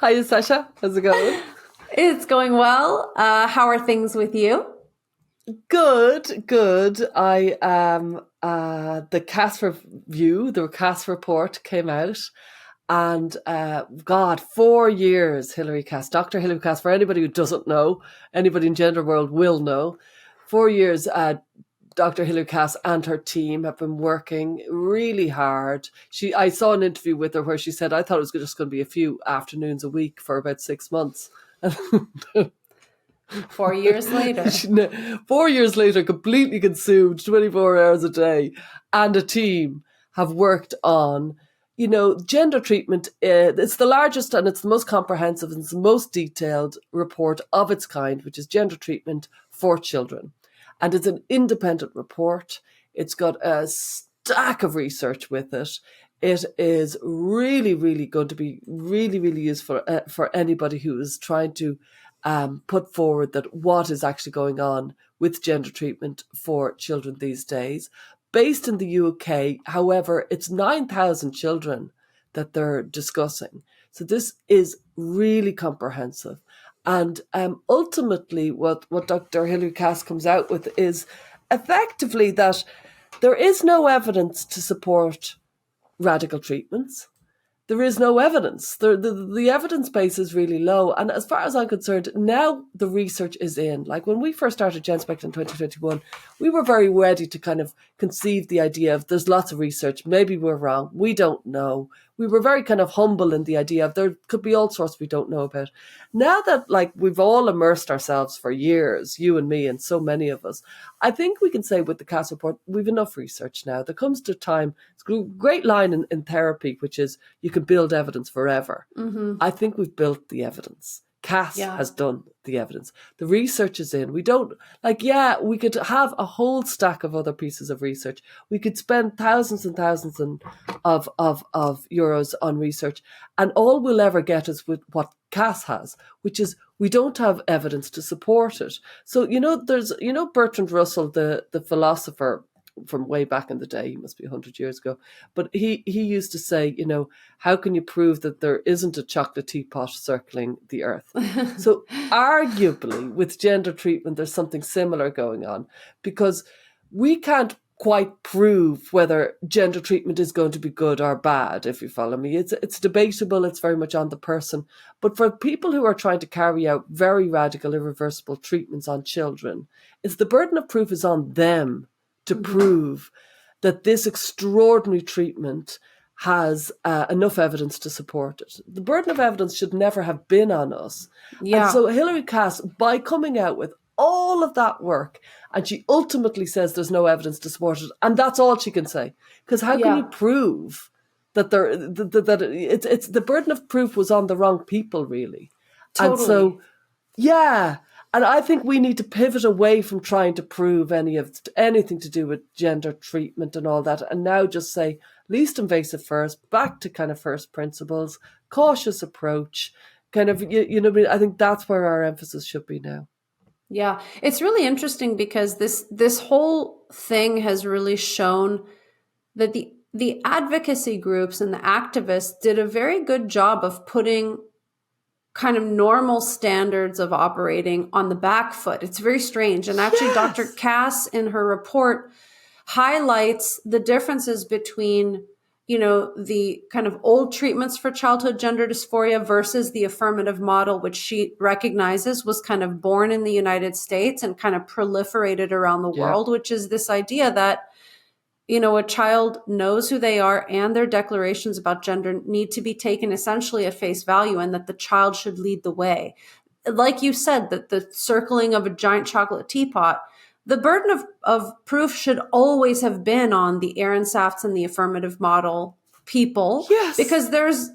Hi, Sasha. How's it going? It's going well. How are things with you? Good, good. I the CAS review, the CAS report came out, and God, 4 years, Hilary Cass, Dr. Hilary Cass. For anybody who doesn't know, anybody in gender world will know. 4 years, Dr. Hilary Cass and her team have been working really hard. I saw an interview with her where she said, "I thought it was just going to be a few afternoons a week for about 6 months." 4 years later. 4 years later, completely consumed, 24 hours a day, and a team have worked on, gender treatment. It's the largest and it's the most comprehensive and it's the most detailed report of its kind, which is gender treatment for children. And it's an independent report. It's got a stack of research with it. It is really, really going to be really, really useful for anybody who is trying to put forward that what is actually going on with gender treatment for children these days. Based in the UK, however, it's 9,000 children that they're discussing. So this is really comprehensive. And ultimately, what Dr. Hilary Cass comes out with is effectively that there is no evidence to support radical treatments. There is no evidence. The evidence base is really low. And as far as I'm concerned, now the research is in. Like when we first started GenSpect in 2021, we were very ready to kind of conceive the idea of there's lots of research. Maybe we're wrong. We don't know. We were very kind of humble in the idea of there could be all sorts we don't know about. Now that we've all immersed ourselves for years, you and me and so many of us, I think we can say with the CAS report, we've enough research now. There comes to time, it's a great line in therapy, which is you can build evidence forever. Mm-hmm. I think we've built the evidence. CAS has done the evidence. The research is in. We don't we could have a whole stack of other pieces of research. We could spend thousands and thousands of euros on research, and all we'll ever get is with what CAS has, which is we don't have evidence to support it. So, there's, Bertrand Russell, the philosopher from way back in the day, he must be 100 years ago, but he used to say, how can you prove that there isn't a chocolate teapot circling the earth? So arguably with gender treatment, there's something similar going on, because we can't quite prove whether gender treatment is going to be good or bad, if you follow me. It's debatable, it's very much on the person. But for people who are trying to carry out very radical, irreversible treatments on children, it's the burden of proof is on them to prove that this extraordinary treatment has enough evidence to support it. The burden of evidence should never have been on us. Yeah. And so Hilary Cass, by coming out with all of that work, and she ultimately says there's no evidence to support it, and that's all she can say. Because how can you prove that it's the burden of proof was on the wrong people, really? Totally. And so, and I think we need to pivot away from trying to prove anything to do with gender treatment and all that, and now just say least invasive first, back to kind of first principles, cautious approach, kind of, I think that's where our emphasis should be now. Yeah, it's really interesting because this whole thing has really shown that the advocacy groups and the activists did a very good job of putting kind of normal standards of operating on the back foot. It's very strange. And actually, Dr. Cass in her report highlights the differences between, the kind of old treatments for childhood gender dysphoria versus the affirmative model, which she recognizes was kind of born in the United States and kind of proliferated around the world, which is this idea that a child knows who they are and their declarations about gender need to be taken essentially at face value, and that the child should lead the way. Like you said, that the circling of a giant chocolate teapot, the burden of proof should always have been on the Aaron Safts and the affirmative model people. Yes. Because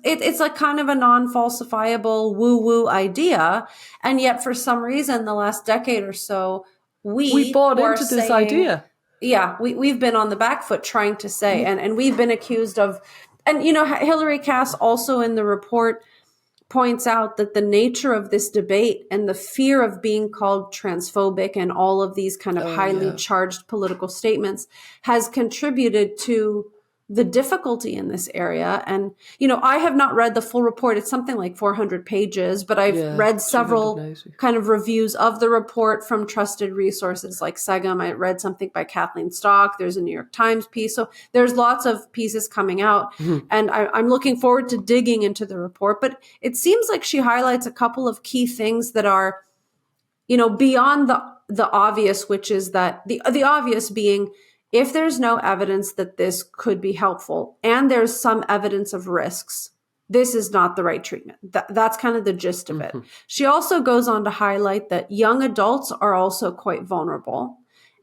it's like kind of a non-falsifiable woo-woo idea. And yet for some reason, the last decade or so, we bought into this idea. Yeah, we've been on the back foot trying to say, and we've been accused of, and Hilary Cass also in the report points out that the nature of this debate and the fear of being called transphobic and all of these kind of highly charged political statements has contributed to the difficulty in this area. And, I have not read the full report. It's something like 400 pages, but I've read several 390. kind of reviews of the report from trusted resources like Segum. I read something by Kathleen Stock. There's a New York Times piece. So there's lots of pieces coming out. And I'm looking forward to digging into the report. But it seems like she highlights a couple of key things that are, beyond the obvious, which is that the obvious being, if there's no evidence that this could be helpful and there's some evidence of risks, this is not the right treatment. That's kind of the gist of it. She also goes on to highlight that young adults are also quite vulnerable.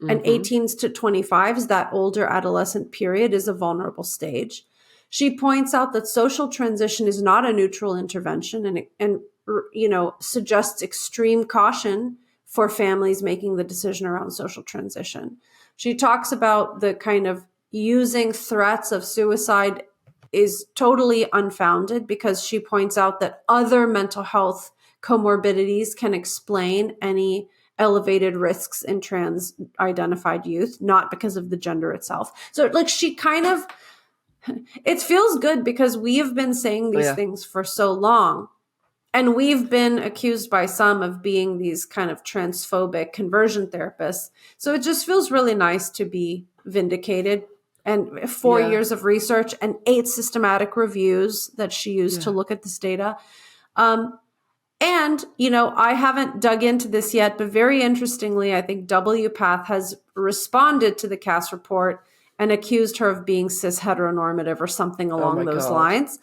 And 18s to 25s, that older adolescent period, is a vulnerable stage. She points out that social transition is not a neutral intervention and suggests extreme caution for families making the decision around social transition. She talks about the kind of using threats of suicide is totally unfounded, because she points out that other mental health comorbidities can explain any elevated risks in trans identified youth, not because of the gender itself. So she kind of, it feels good because we have been saying these things for so long. And we've been accused by some of being these kind of transphobic conversion therapists. So it just feels really nice to be vindicated. And 4 years of research and 8 systematic reviews that she used to look at this data. And, I haven't dug into this yet, but very interestingly, I think WPATH has responded to the Cass report and accused her of being cis heteronormative or something along those lines.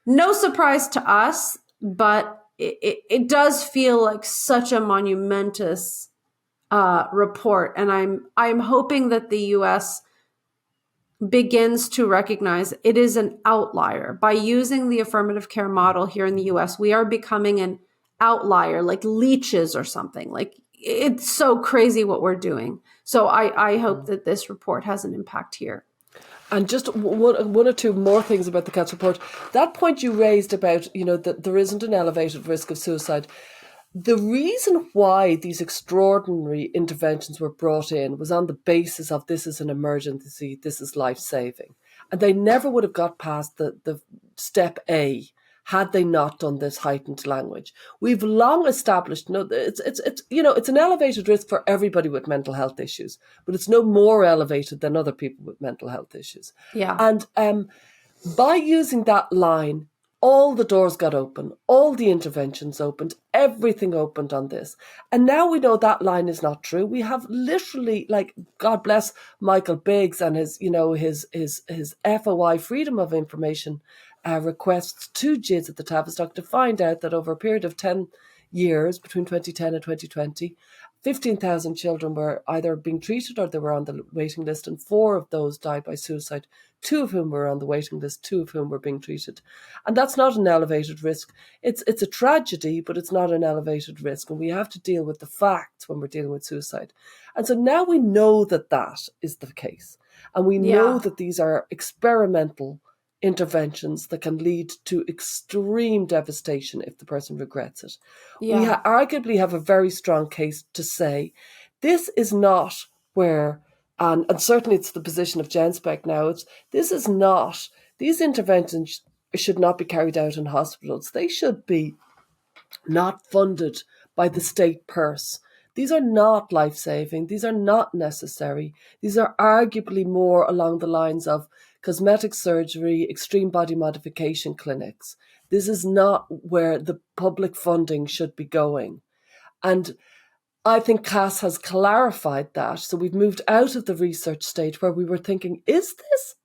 No surprise to us. But it does feel like such a monumentous report, and I'm hoping that the U.S. begins to recognize it is an outlier. By using the affirmative care model here in the U.S., we are becoming an outlier, like leeches or something. Like, it's so crazy what we're doing. So I hope that this report has an impact here. And just one or two more things about the Cass report. That point you raised about, that there isn't an elevated risk of suicide. The reason why these extraordinary interventions were brought in was on the basis of this is an emergency, this is life-saving. And they never would have got past the step A had they not done this heightened language. We've long established, it's an elevated risk for everybody with mental health issues, but it's no more elevated than other people with mental health issues. Yeah. And by using that line, all the doors got open, all the interventions opened, everything opened on this. And now we know that line is not true. We have literally, God bless Michael Biggs and his FOI, Freedom of Information requests to GIDS at the Tavistock to find out that over a period of 10 years, between 2010 and 2020, 15,000 children were either being treated or they were on the waiting list, and 4 of those died by suicide, 2 of whom were on the waiting list, 2 of whom were being treated. And that's not an elevated risk. It's a tragedy, but it's not an elevated risk. And we have to deal with the facts when we're dealing with suicide. And so now we know that that is the case. And we know that these are experimental interventions that can lead to extreme devastation if the person regrets it. Yeah. We arguably have a very strong case to say this is not where, and certainly it's the position of GenSpec now, these interventions should not be carried out in hospitals. They should be not funded by the state purse. These are not life-saving. These are not necessary. These are arguably more along the lines of cosmetic surgery, extreme body modification clinics. This is not where the public funding should be going. And I think Cass has clarified that. So we've moved out of the research stage where we were thinking, could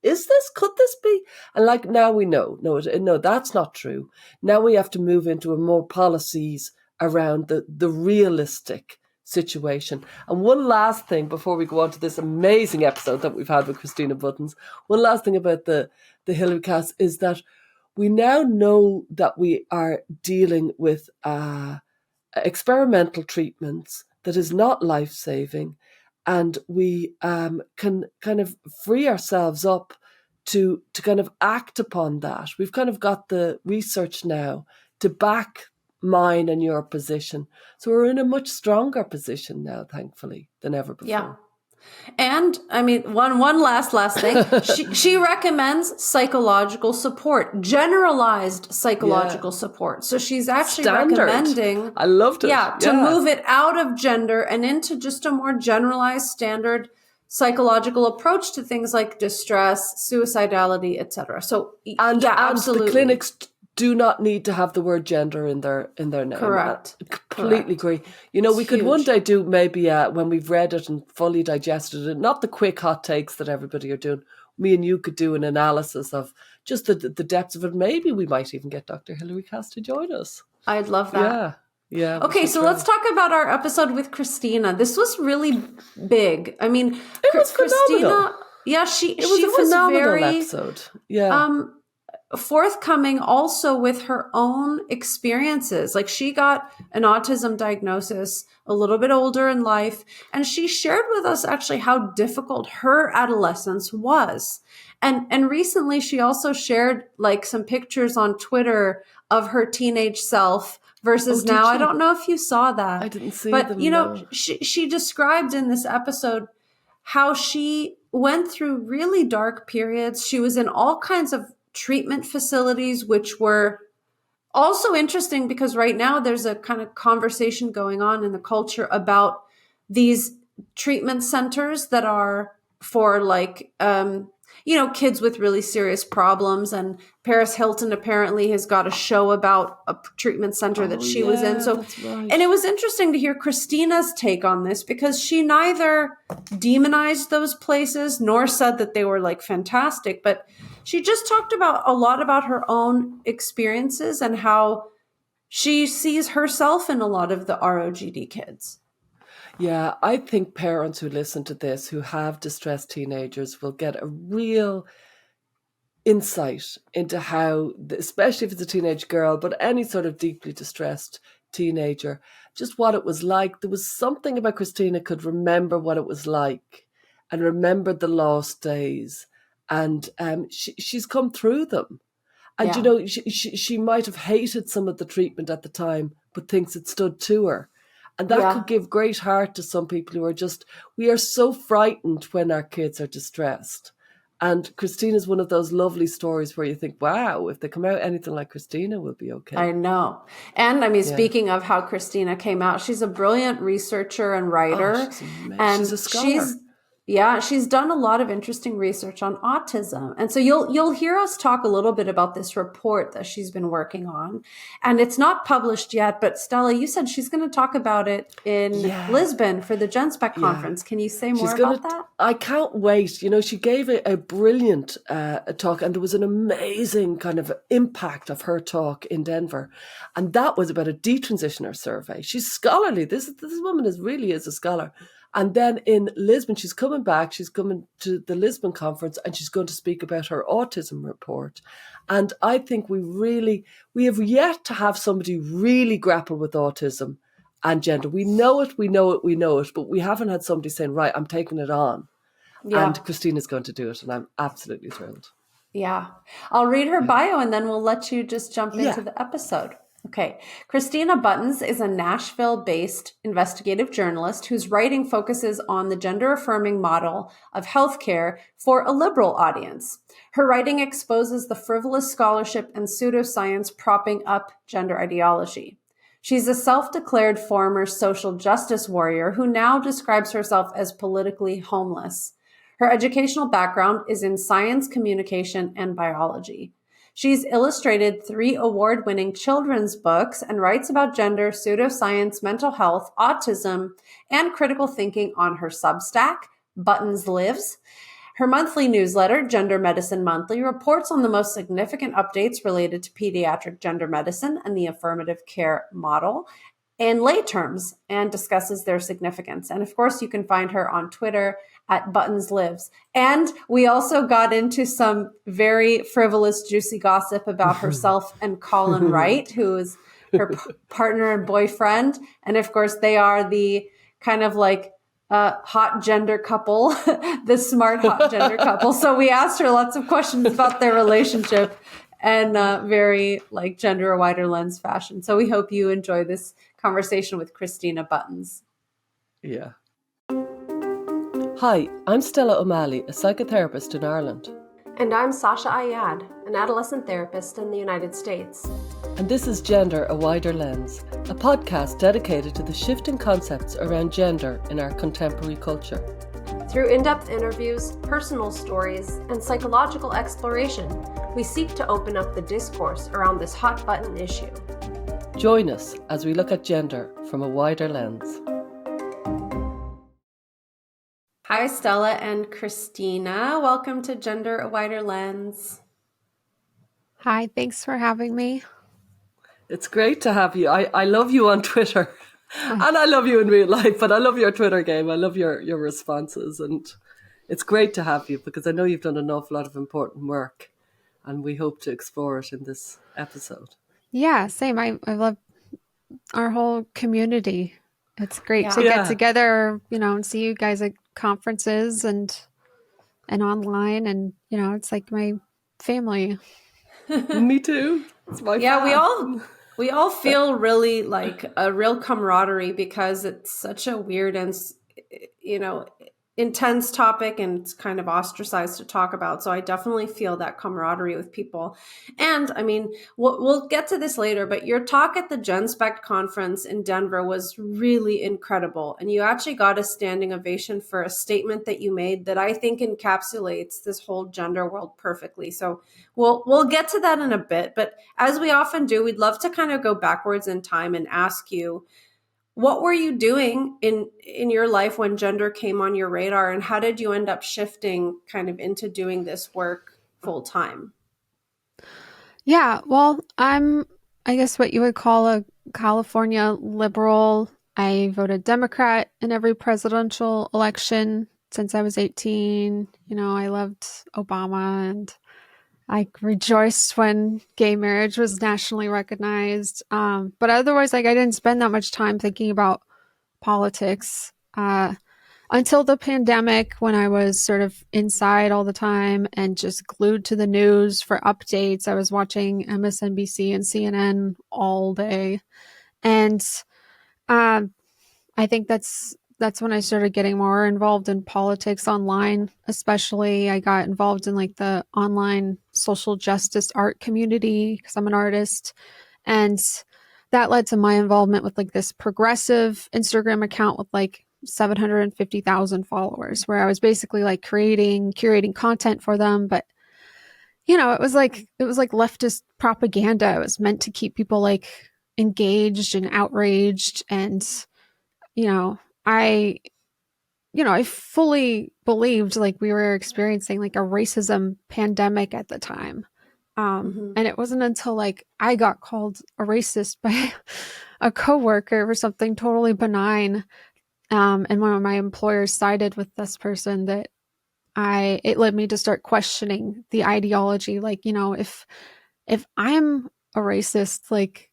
this be? And now we know, no, that's not true. Now we have to move into a more policies around the realistic situation. And one last thing before we go on to this amazing episode that we've had with Christina Buttons, one last thing about the Hillary Cass is that we now know that we are dealing with experimental treatments that is not life-saving, and we can kind of free ourselves up to kind of act upon that. We've kind of got the research now to back mine and your position. So we're in a much stronger position now, thankfully, than ever before. Yeah. And I mean, one last thing. She recommends psychological support, generalized psychological support. So she's actually recommending, I loved it. to move it out of gender and into just a more generalized, standard psychological approach to things like distress, suicidality, etc. So and absolutely. The clinics do not need to have the word gender in their name. Correct. I completely agree. You know, we could one day do maybe when we've read it and fully digested it, not the quick hot takes that everybody are doing. Me and you could do an analysis of just the depths of it. Maybe we might even get Dr. Hilary Cass to join us. I'd love that. Yeah. Okay, so let's talk about our episode with Christina. This was really big. I mean, it was Christina. Phenomenal. Yeah, it was a phenomenal very episode. Yeah. Forthcoming also with her own experiences. Like, she got an autism diagnosis a little bit older in life, and she shared with us actually how difficult her adolescence was. And recently she also shared like some pictures on Twitter of her teenage self versus now. I don't know if you saw that. I didn't see but them, you know, no. she described in this episode how she went through really dark periods. She was in all kinds of treatment facilities, which were also interesting because right now there's a kind of conversation going on in the culture about these treatment centers that are for like, kids with really serious problems. And Paris Hilton apparently has got a show about a treatment center that she was in. So, that's right. And it was interesting to hear Christina's take on this because she neither demonized those places nor said that they were like fantastic, but she just talked about a lot about her own experiences and how she sees herself in a lot of the ROGD kids. Yeah, I think parents who listen to this, who have distressed teenagers, will get a real insight into how, especially if it's a teenage girl, but any sort of deeply distressed teenager, just what it was like. There was something about Christina could remember what it was like and remember the lost days. And she's come through them. And, you know, she might have hated some of the treatment at the time, but thinks it stood to her. And that could give great heart to some people who are just, we are so frightened when our kids are distressed. And Christina's one of those lovely stories where you think, wow, if they come out anything like Christina, we'll be okay. I know. And I mean, speaking of how Christina came out, she's a brilliant researcher and writer. She's a scholar. She's done a lot of interesting research on autism. And so you'll hear us talk a little bit about this report that she's been working on. And it's not published yet, but Stella, you said she's going to talk about it in Lisbon for the GenSpec conference. Can you say more about that? I can't wait. You know, she gave a brilliant talk, and there was an amazing kind of impact of her talk in Denver. And that was about a detransitioner survey. She's scholarly. This woman really is a scholar. And then in Lisbon, she's coming back. She's coming to the Lisbon conference, and she's going to speak about her autism report. And I think we have yet to have somebody really grapple with autism and gender. We know it, but we haven't had somebody saying, right, I'm taking it on. Yeah. And Christina's going to do it, and I'm absolutely thrilled. Yeah. I'll read her bio, and then we'll let you just jump into the episode. Okay. Christina Buttons is a Nashville-based investigative journalist whose writing focuses on the gender-affirming model of healthcare for a liberal audience. Her writing exposes the frivolous scholarship and pseudoscience propping up gender ideology. She's a self-declared former social justice warrior who now describes herself as politically homeless. Her educational background is in science, communication, and biology. She's illustrated 3 award-winning children's books and writes about gender, pseudoscience, mental health, autism, and critical thinking on her Substack, Buttons Lives. Her monthly newsletter, Gender Medicine Monthly, reports on the most significant updates related to pediatric gender medicine and the affirmative care model in lay terms and discusses their significance. And of course, you can find her on Twitter at Buttons Lives. And we also got into some very frivolous, juicy gossip about herself and Colin Wright, who is her partner and boyfriend. And of course, they are the kind of like hot gender couple, the smart hot gender couple. So we asked her lots of questions about their relationship and very like gender wider lens fashion. So we hope you enjoy this conversation with Christina Buttons. Yeah. Hi, I'm Stella O'Malley, a psychotherapist in Ireland. And I'm Sasha Ayad, an adolescent therapist in the United States. And this is Gender, a Wider Lens, a podcast dedicated to the shifting concepts around gender in our contemporary culture. Through in-depth interviews, personal stories, and psychological exploration, we seek to open up the discourse around this hot-button issue. Join us as we look at gender from a wider lens. Hi, Stella and Christina. Welcome to Gender, a Wider Lens. Hi, thanks for having me. It's great to have you. I love you on Twitter and I love you in real life, but I love your Twitter game. I love your responses, and it's great to have you because I know you've done an awful lot of important work and we hope to explore it in this episode. Yeah, same. I love our whole community. It's great to get together, and see you guys at conferences and online, and it's like my family. Me too. It's my fan. we all feel really like a real camaraderie because it's such a weird and intense topic, and it's kind of ostracized to talk about. So I definitely feel that camaraderie with people. And I mean, we'll get to this later, but your talk at the GenSpect conference in Denver was really incredible. And you actually got a standing ovation for a statement that you made that I think encapsulates this whole gender world perfectly. So we'll get to that in a bit. But as we often do, we'd love to kind of go backwards in time and ask you, what were you doing in your life when gender came on your radar, and how did you end up shifting kind of into doing this work full time? Yeah, well, I'm, I guess, what you would call a California liberal. I voted Democrat in every presidential election since I was 18. I loved Obama, and I rejoiced when gay marriage was nationally recognized. But otherwise, I didn't spend that much time thinking about politics until the pandemic, when I was sort of inside all the time and just glued to the news for updates. I was watching MSNBC and CNN all day. And I think that's when I started getting more involved in politics online. Especially, I got involved in like the online social justice art community because I'm an artist, and that led to my involvement with like this progressive Instagram account with like 750,000 followers, where I was basically like curating content for them. But it was like leftist propaganda. It was meant to keep people like engaged and outraged, and I fully believed like we were experiencing like a racism pandemic at the time. And it wasn't until like I got called a racist by a coworker for something totally benign. And one of my employers sided with this person that it led me to start questioning the ideology. Like, if I'm a racist, like,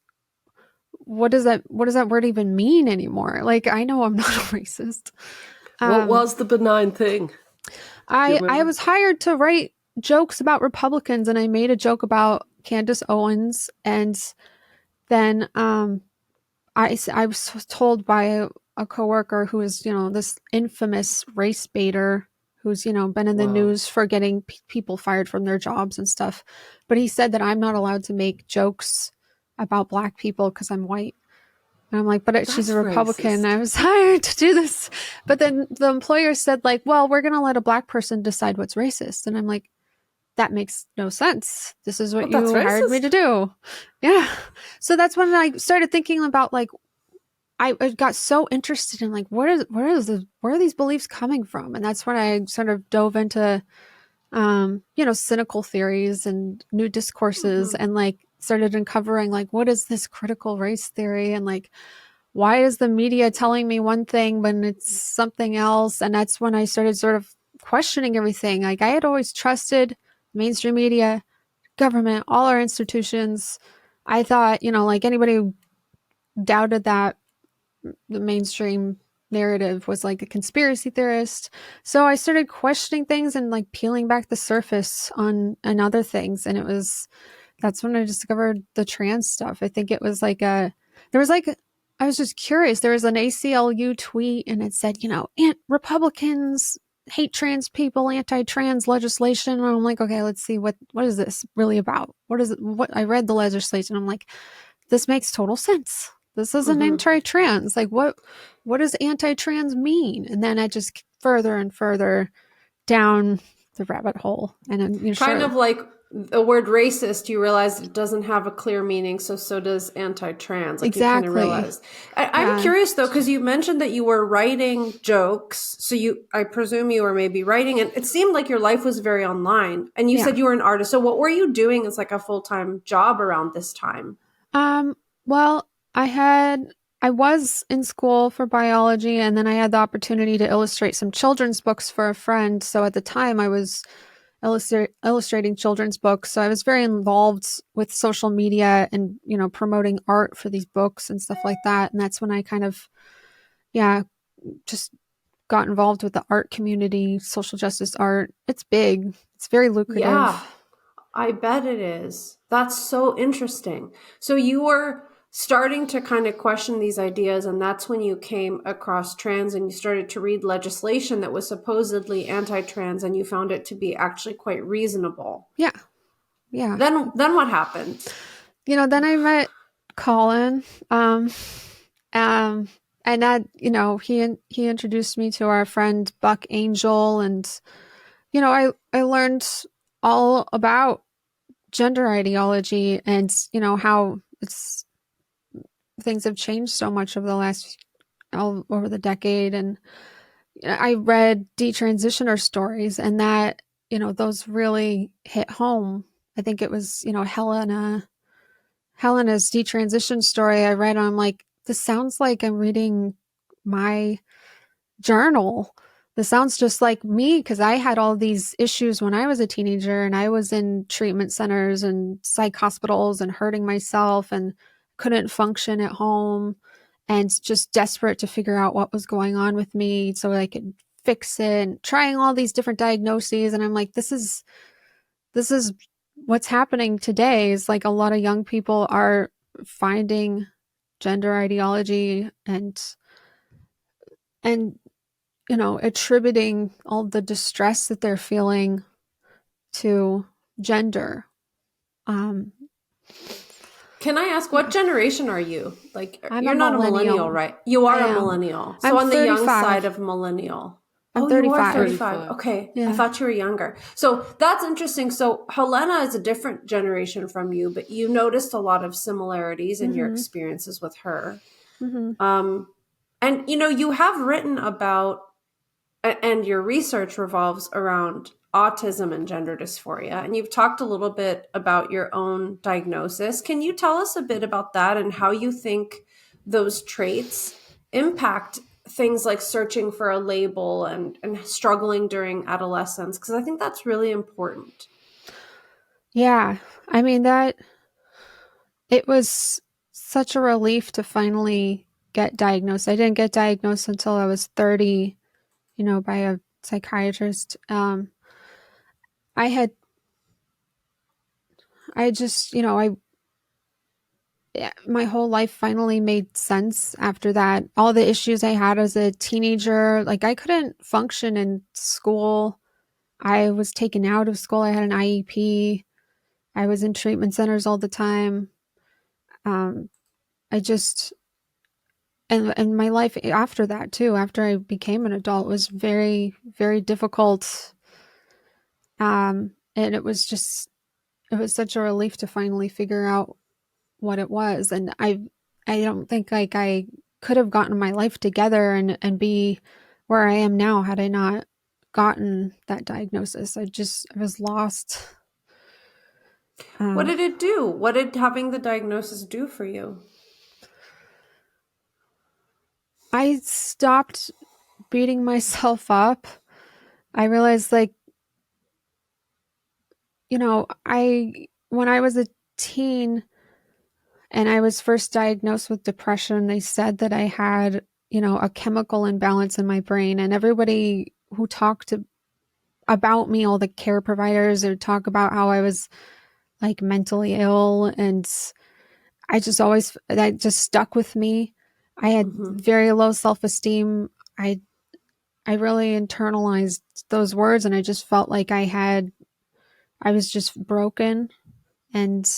what does that word even mean anymore? Like, I know I'm not a racist. What was the benign thing? I was hired to write jokes about Republicans, and I made a joke about Candace Owens, and then I was told by a coworker who is this infamous race baiter who's been in the news for getting people fired from their jobs and stuff, but he said that I'm not allowed to make jokes about Black people because I'm white. And I'm like, but she's a Republican. Racist. I was hired to do this. But then the employer said like, well, we're going to let a Black person decide what's racist. And I'm like, that makes no sense. This is what you hired me to do. Yeah. So that's when I started thinking about like, I got so interested in like, where are these beliefs coming from? And that's when I sort of dove into, cynical theories and new discourses, and like started uncovering like, what is this critical race theory? And like, why is the media telling me one thing when it's something else? And that's when I started sort of questioning everything. Like, I had always trusted mainstream media, government, all our institutions. I thought, like anybody who doubted that the mainstream narrative was like a conspiracy theorist. So I started questioning things and like peeling back the surface on other things. And that's when I discovered the trans stuff. I think it was like I was just curious. There was an ACLU tweet and it said, Republicans hate trans people, anti-trans legislation. And I'm like, okay, let's see what is this really about? What is it? What I read the legislation. I'm like, this makes total sense. This isn't anti-trans. Like, what does anti-trans mean? And then I just further and further down the rabbit hole. And then kind of like the word racist, you realize it doesn't have a clear meaning. So does anti-trans. Like exactly. You kind of realize. I'm curious though, because you mentioned that you were writing jokes. So I presume you were maybe writing, and it seemed like your life was very online. And you said you were an artist. So what were you doing as like a full-time job around this time? Well, I was in school for biology, and then I had the opportunity to illustrate some children's books for a friend. So at the time I was illustrating children's books. So I was very involved with social media and, promoting art for these books and stuff like that. And that's when I kind of, just got involved with the art community, social justice art. It's big. It's very lucrative. Yeah, I bet it is. That's so interesting. So you were starting to kind of question these ideas, and that's when you came across trans and you started to read legislation that was supposedly anti-trans, and you found it to be actually quite reasonable. Yeah. Then what happened? Then I met Colin, and that, he introduced me to our friend Buck Angel, and I learned all about gender ideology and how things have changed so much over the decade. And I read detransitioner stories, and that those really hit home. I think it was Helena's detransition story I read, and I'm like, this sounds like I'm reading my journal. This sounds just like me, because I had all these issues when I was a teenager, and I was in treatment centers and psych hospitals and hurting myself and couldn't function at home, and just desperate to figure out what was going on with me so I could fix it, and trying all these different diagnoses. And I'm like, this is what's happening today, is like a lot of young people are finding gender ideology and attributing all the distress that they're feeling to gender. Can I ask, what generation are you? Like, you're not a millennial, right? You are a millennial. So I'm on the 35. young side of millennial. I'm 35. You are 35. Okay. Yeah. I thought you were younger. So that's interesting. So Helena is a different generation from you, but you noticed a lot of similarities in your experiences with her. And, you have written about, and your research revolves around autism and gender dysphoria. And you've talked a little bit about your own diagnosis. Can you tell us a bit about that and how you think those traits impact things like searching for a label and struggling during adolescence? Because I think that's really important. Yeah. I mean, it was such a relief to finally get diagnosed. I didn't get diagnosed until I was 30, by a psychiatrist. My whole life finally made sense after that. All the issues I had as a teenager, like I couldn't function in school. I was taken out of school. I had an IEP. I was in treatment centers all the time. And my life after that too, after I became an adult, was very, very difficult. And it was such a relief to finally figure out what it was. And I don't think like I could have gotten my life together and be where I am now had I not gotten that diagnosis. I was lost. What did it do? What did having the diagnosis do for you? I stopped beating myself up. I realized, like, when I was a teen and I was first diagnosed with depression, they said that I had, a chemical imbalance in my brain. And everybody who talked about me, all the care providers, would talk about how I was like mentally ill. And that just stuck with me. I had very low self-esteem. I really internalized those words, and I just felt like I was just broken, and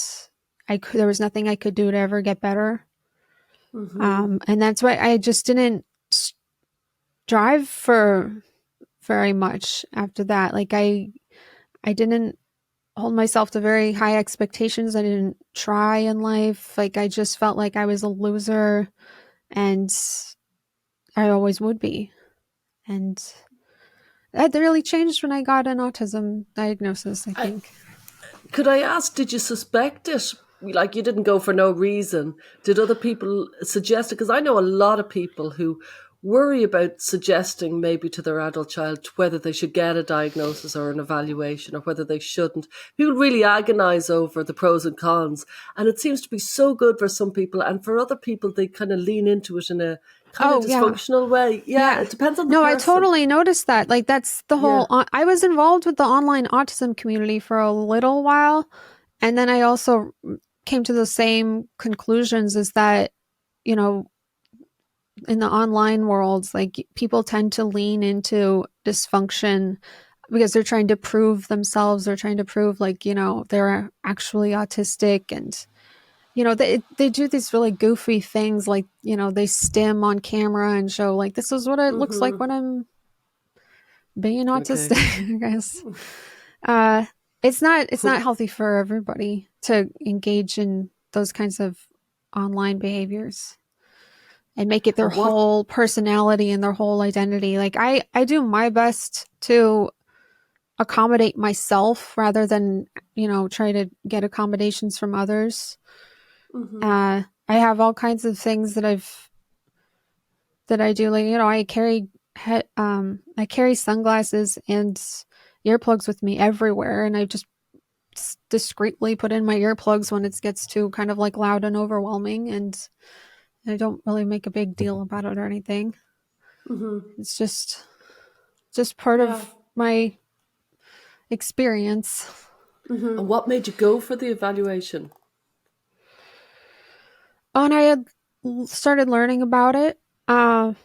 there was nothing I could do to ever get better. And that's why I just didn't strive for very much after that. Like I didn't hold myself to very high expectations. I didn't try in life. Like I just felt like I was a loser, and I always would be. And that really changed when I got an autism diagnosis, I think. Could I ask, did you suspect it? Like, you didn't go for no reason. Did other people suggest it? Because I know a lot of people who worry about suggesting maybe to their adult child whether they should get a diagnosis or an evaluation or whether they shouldn't. People really agonize over the pros and cons. And it seems to be so good for some people. And for other people, they kind of lean into it in a kind of dysfunctional way. Yeah, it depends on the person. I totally noticed that. Like, that's the whole... I was involved with the online autism community for a little while. And then I also came to the same conclusions, is that, you know, in the online worlds, like, people tend to lean into dysfunction because they're trying to prove themselves. They're trying to prove, like, you know, they're actually autistic. And, you know, they do these really goofy things, like, you know, they stim on camera and show, like, this is what it looks like when I'm being autistic. I guess it's not healthy for everybody to engage in those kinds of online behaviors and make it their whole personality and their whole identity. Like, I do my best to accommodate myself rather than, you know, try to get accommodations from others. I have all kinds of things that I do. Like, you know, I carry sunglasses and earplugs with me everywhere, and I just discreetly put in my earplugs when it gets too kind of like loud and overwhelming, and I don't really make a big deal about it or anything. It's just part of my experience. And what made you go for the evaluation? And I had started learning about it, and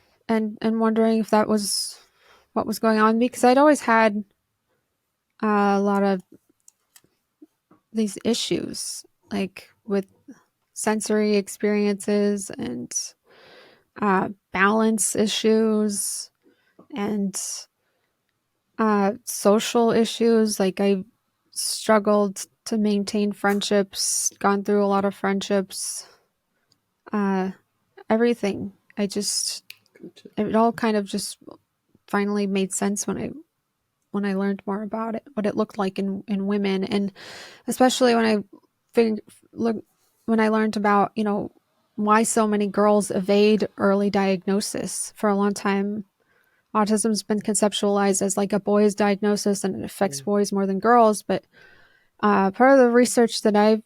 wondering if that was what was going on, because I'd always had a lot of these issues, like with sensory experiences and balance issues and social issues. Like, I struggled to maintain friendships, gone through a lot of friendships, everything. It all kind of just finally made sense when I learned more about it, what it looked like in women, and especially when I learned about, you know, why so many girls evade early diagnosis. For a long time, autism's been conceptualized as like a boy's diagnosis, and it affects boys more than girls. But part of the research that I've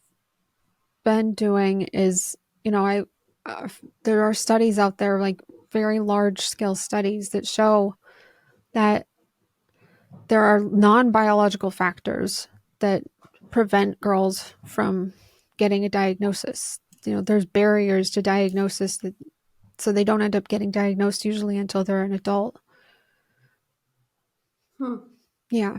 been doing is, you know, there are studies out there, like very large scale studies, that show that there are non-biological factors that prevent girls from getting a diagnosis. You know, there's barriers to diagnosis so they don't end up getting diagnosed usually until they're an adult. Yeah.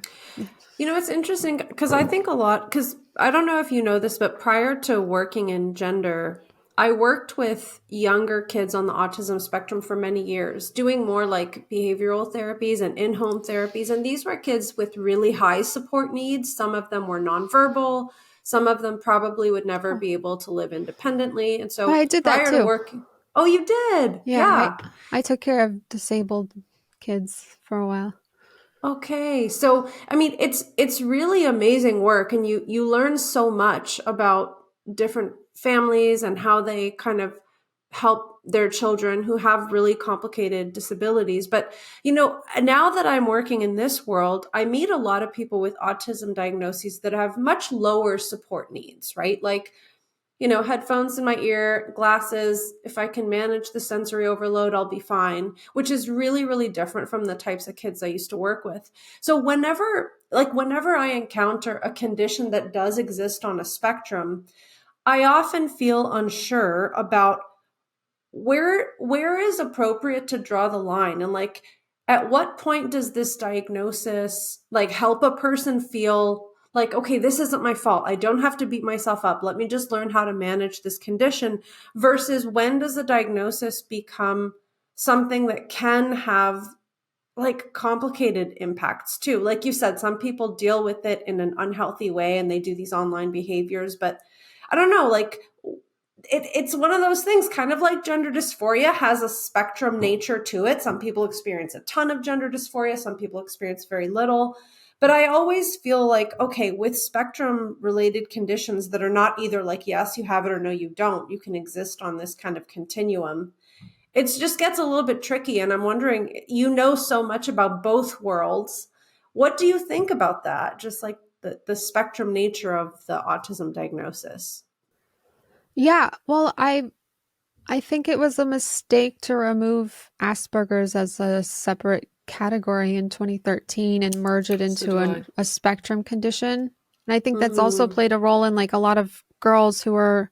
You know, it's interesting because I think a lot, because I don't know if you know this, but prior to working in gender, I worked with younger kids on the autism spectrum for many years, doing more like behavioral therapies and in-home therapies. And these were kids with really high support needs. Some of them were nonverbal. Some of them probably would never be able to live independently. And so I did that prior too. to working, oh, you did? Yeah. I took care of disabled kids for a while. Okay. So, I mean, it's really amazing work, and you learn so much about different families and how they kind of help their children who have really complicated disabilities. But, you know, now that I'm working in this world, I meet a lot of people with autism diagnoses that have much lower support needs, right? Like, you know, headphones in my ear, glasses. If I can manage the sensory overload, I'll be fine, which is really, really different from the types of kids I used to work with. So whenever I encounter a condition that does exist on a spectrum, I often feel unsure about where is appropriate to draw the line. And like, at what point does this diagnosis like help a person feel like, okay, this isn't my fault. I don't have to beat myself up. Let me just learn how to manage this condition, versus when does the diagnosis become something that can have like complicated impacts too? Like you said, some people deal with it in an unhealthy way and they do these online behaviors, but I don't know, like it's one of those things, kind of like gender dysphoria has a spectrum nature to it. Some people experience a ton of gender dysphoria. Some people experience very little. But I always feel like, okay, with spectrum related conditions that are not either like, yes, you have it, or no, you don't, you can exist on this kind of continuum. It just gets a little bit tricky. And I'm wondering, you know so much about both worlds. What do you think about that? Just like the spectrum nature of the autism diagnosis. Yeah, well, I think it was a mistake to remove Asperger's as a separate category in 2013 and merge it into a spectrum condition. And I think that's also played a role in like a lot of girls who are,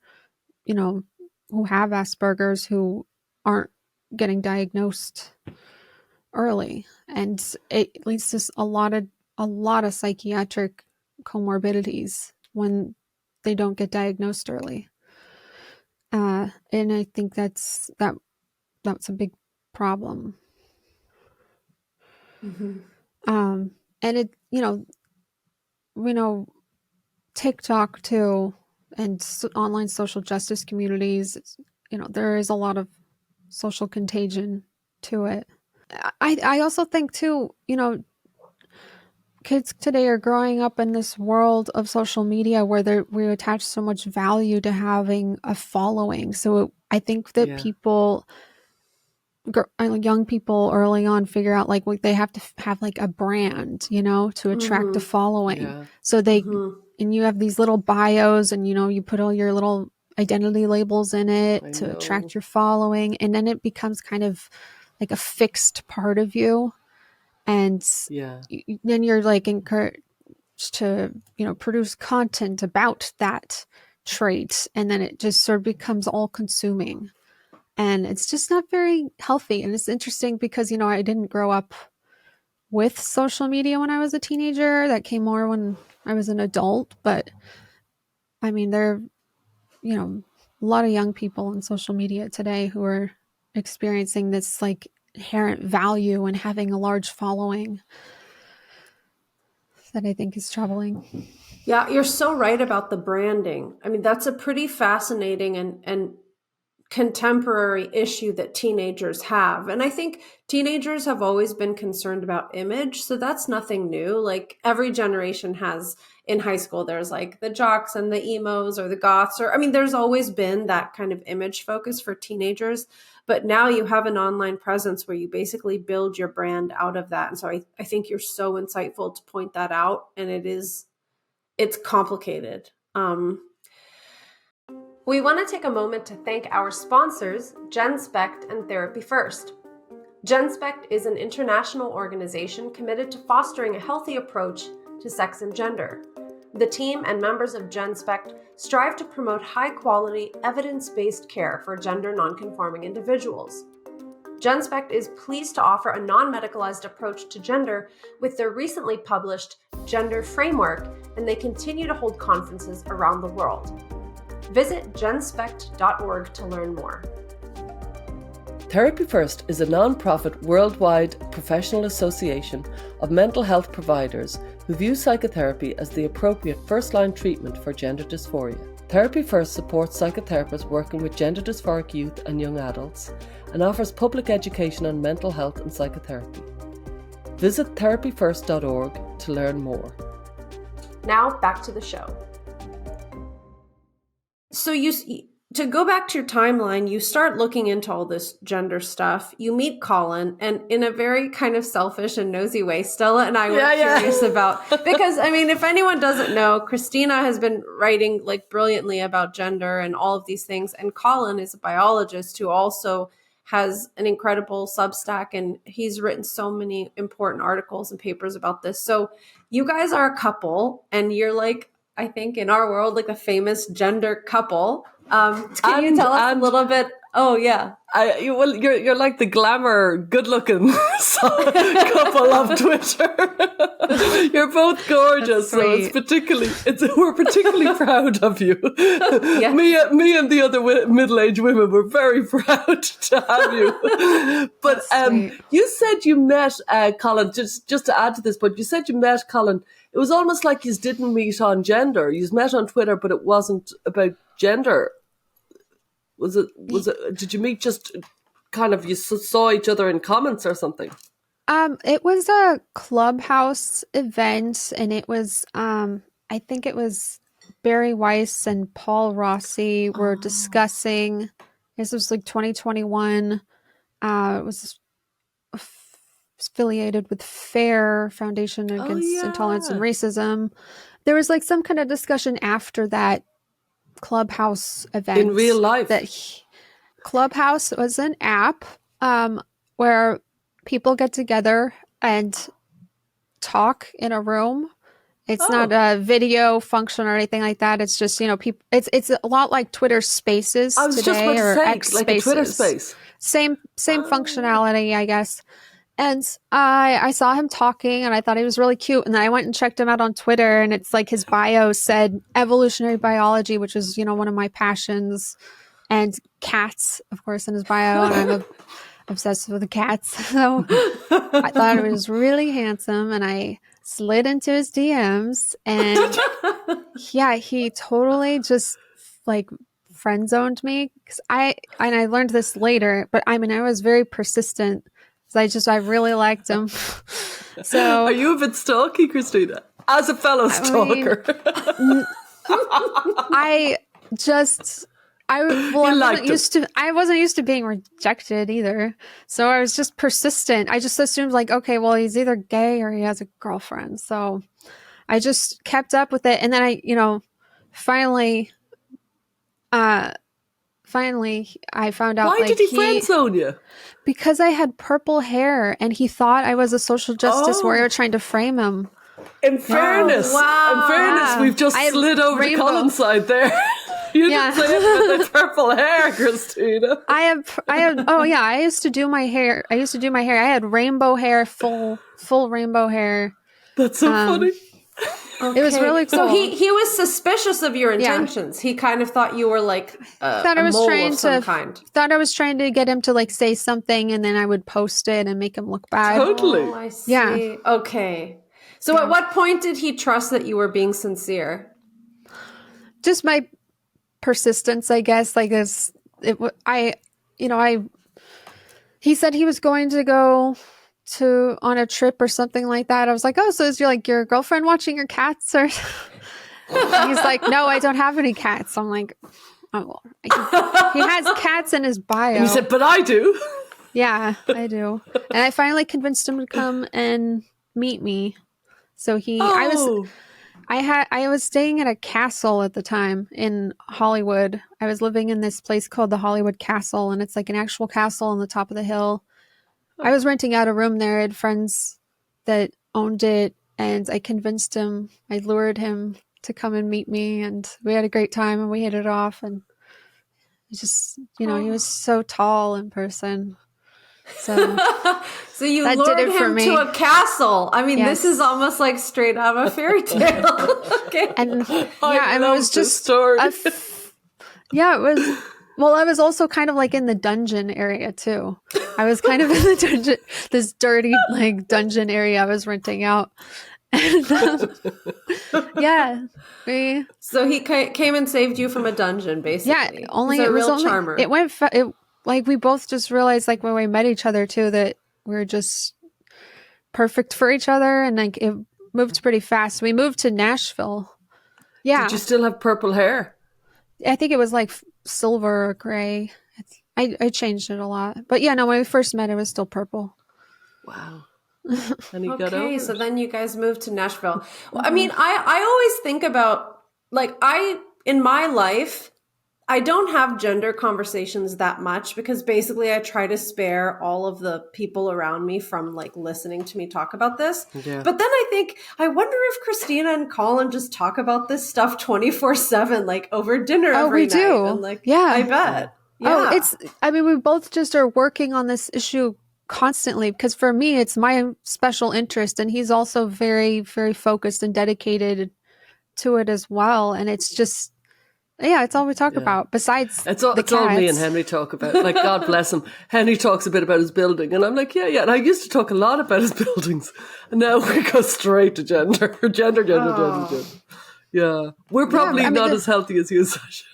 you know, who have Asperger's who aren't getting diagnosed early. And it leads to a lot of psychiatric comorbidities when they don't get diagnosed early. And I think that's a big problem. Mm-hmm. And it, we know TikTok too, and online social justice communities, there is a lot of social contagion to it. I also think too, kids today are growing up in this world of social media where we attach so much value to having a following. So I think that young people early on figure out like they have to have like a brand, to attract a following. Yeah. So and you have these little bios and, you put all your little identity labels in it to attract your following. And then it becomes kind of like a fixed part of you. And then you're like encouraged to, produce content about that trait. And then it just sort of becomes all consuming. And it's just not very healthy. And it's interesting because, I didn't grow up with social media when I was a teenager. That came more when I was an adult. But I mean, there are, a lot of young people on social media today who are experiencing this like inherent value in having a large following that I think is troubling. Yeah, you're so right about the branding. I mean, that's a pretty fascinating and contemporary issue that teenagers have. And I think teenagers have always been concerned about image. So that's nothing new. Like every generation has in high school, there's like the jocks and the emos or the goths, there's always been that kind of image focus for teenagers. But now you have an online presence where you basically build your brand out of that. And so I think you're so insightful to point that out. And it's complicated. We want to take a moment to thank our sponsors, GenSpect and Therapy First. GenSpect is an international organization committed to fostering a healthy approach to sex and gender. The team and members of GenSpect strive to promote high-quality, evidence-based care for gender nonconforming individuals. GenSpect is pleased to offer a non-medicalized approach to gender with their recently published Gender Framework, and they continue to hold conferences around the world. Visit genspect.org to learn more. Therapy First is a non-profit worldwide professional association of mental health providers who view psychotherapy as the appropriate first-line treatment for gender dysphoria. Therapy First supports psychotherapists working with gender dysphoric youth and young adults and offers public education on mental health and psychotherapy. Visit therapyfirst.org to learn more. Now back to the show. So to go back to your timeline, you start looking into all this gender stuff. You meet Colin, and in a very kind of selfish and nosy way, Stella and I were curious about, because if anyone doesn't know, Christina has been writing like brilliantly about gender and all of these things. And Colin is a biologist who also has an incredible Substack, and he's written so many important articles and papers about this. So you guys are a couple, and you're like, I think in our world, like a famous gender couple. Can you tell us a little bit Oh yeah. Well, you're like the glamour, good-looking couple of Twitter. You're both gorgeous, so we're particularly proud of you. Yeah. Me and the other middle-aged women were very proud to have you. But you said you met Colin. Just to add to this, but you said you met Colin. It was almost like you didn't meet on gender. You met on Twitter, but it wasn't about gender. Was it? Did you meet just kind of, you saw each other in comments or something? It was a Clubhouse event, and it was, I think it was Barry Weiss and Paul Rossi were discussing, this was like 2021. It was affiliated with FAIR, Foundation Against Intolerance and Racism. There was like some kind of discussion after that Clubhouse event in real life. Clubhouse was an app where people get together and talk in a room. It's not a video function or anything like that. It's just, people. It's a lot like Twitter Spaces. I was today, just about to or say, X like Spaces. a Twitter Space. Same functionality, I guess. And I saw him talking, and I thought he was really cute. And then I went and checked him out on Twitter, and it's like his bio said evolutionary biology, which is, one of my passions, and cats, of course, in his bio. And I'm obsessed with the cats. So I thought it was really handsome, and I slid into his DMs, and he totally just like friend zoned me. I learned this later, but I was very persistent. So I really liked him. So are you a bit stalky, Christina? As a fellow stalker. I wasn't used to being rejected either. So I was just persistent. I just assumed like, okay, well, he's either gay or he has a girlfriend. So I just kept up with it. And then I, finally I found out. Why did he friend zone you? Because I had purple hair, and he thought I was a social justice warrior trying to frame him. In fairness, we've just slid over to Colin's side there. You didn't say it with the purple hair, Christina. I used to do my hair. I had rainbow hair, full rainbow hair. That's so funny. Okay. It was really cool. So he was suspicious of your intentions. He kind of thought you were like thought I was trying to get him to like say something, and then I would post it and make him look bad. Totally. Oh, I see. Yeah. Okay. So at what point did he trust that you were being sincere? Just my persistence, I guess. Like this, he said he was going to go on a trip or something like that. I was like, oh, so is your girlfriend watching your cats? Or he's like, no, I don't have any cats. I'm like, oh, well, he has cats in his bio. And you said, but I do. Yeah, I do. And I finally convinced him to come and meet me. So I was staying at a castle at the time in Hollywood. I was living in this place called the Hollywood Castle, and it's like an actual castle on the top of the hill. I was renting out a room there. I had friends that owned it, and I convinced him. I lured him to come and meet me, and we had a great time, and we hit it off. And it just, he was so tall in person. So, so you lured him to a castle. I mean, Yes. This is almost like straight out of a fairy tale. Okay. And I love it was just this story. it was. Well, I was also kind of like in the dungeon area too. I was kind of in the dungeon, this dirty like dungeon area I was renting out. And, So he came and saved you from a dungeon, basically. Yeah, only it was real only charmer. it went like we both just realized like when we met each other too that we were just perfect for each other, and like it moved pretty fast. We moved to Nashville. Yeah. Did you still have purple hair? I think it was like silver or gray. I changed it a lot. But yeah, no, when we first met, it was still purple. Wow. And he got over Okay, it. so then you guys moved to Nashville. Well, I mean, I always think about, like, in my life, I don't have gender conversations that much because basically I try to spare all of the people around me from like listening to me talk about this. Yeah. But then I wonder if Christina and Colin just talk about this stuff 24/7, like over dinner every night. We do. And like, Yeah. I bet. Yeah. We both just are working on this issue constantly, because for me, it's my special interest, and he's also very, very focused and dedicated to it as well. And it's just, it's all we talk about besides it's all me and Henry talk about. Like, God bless him. Henry talks a bit about his building, and I'm like, yeah. And I used to talk a lot about his buildings, and now we go straight to gender. Gender. Yeah. We're probably not as healthy as you, Sasha.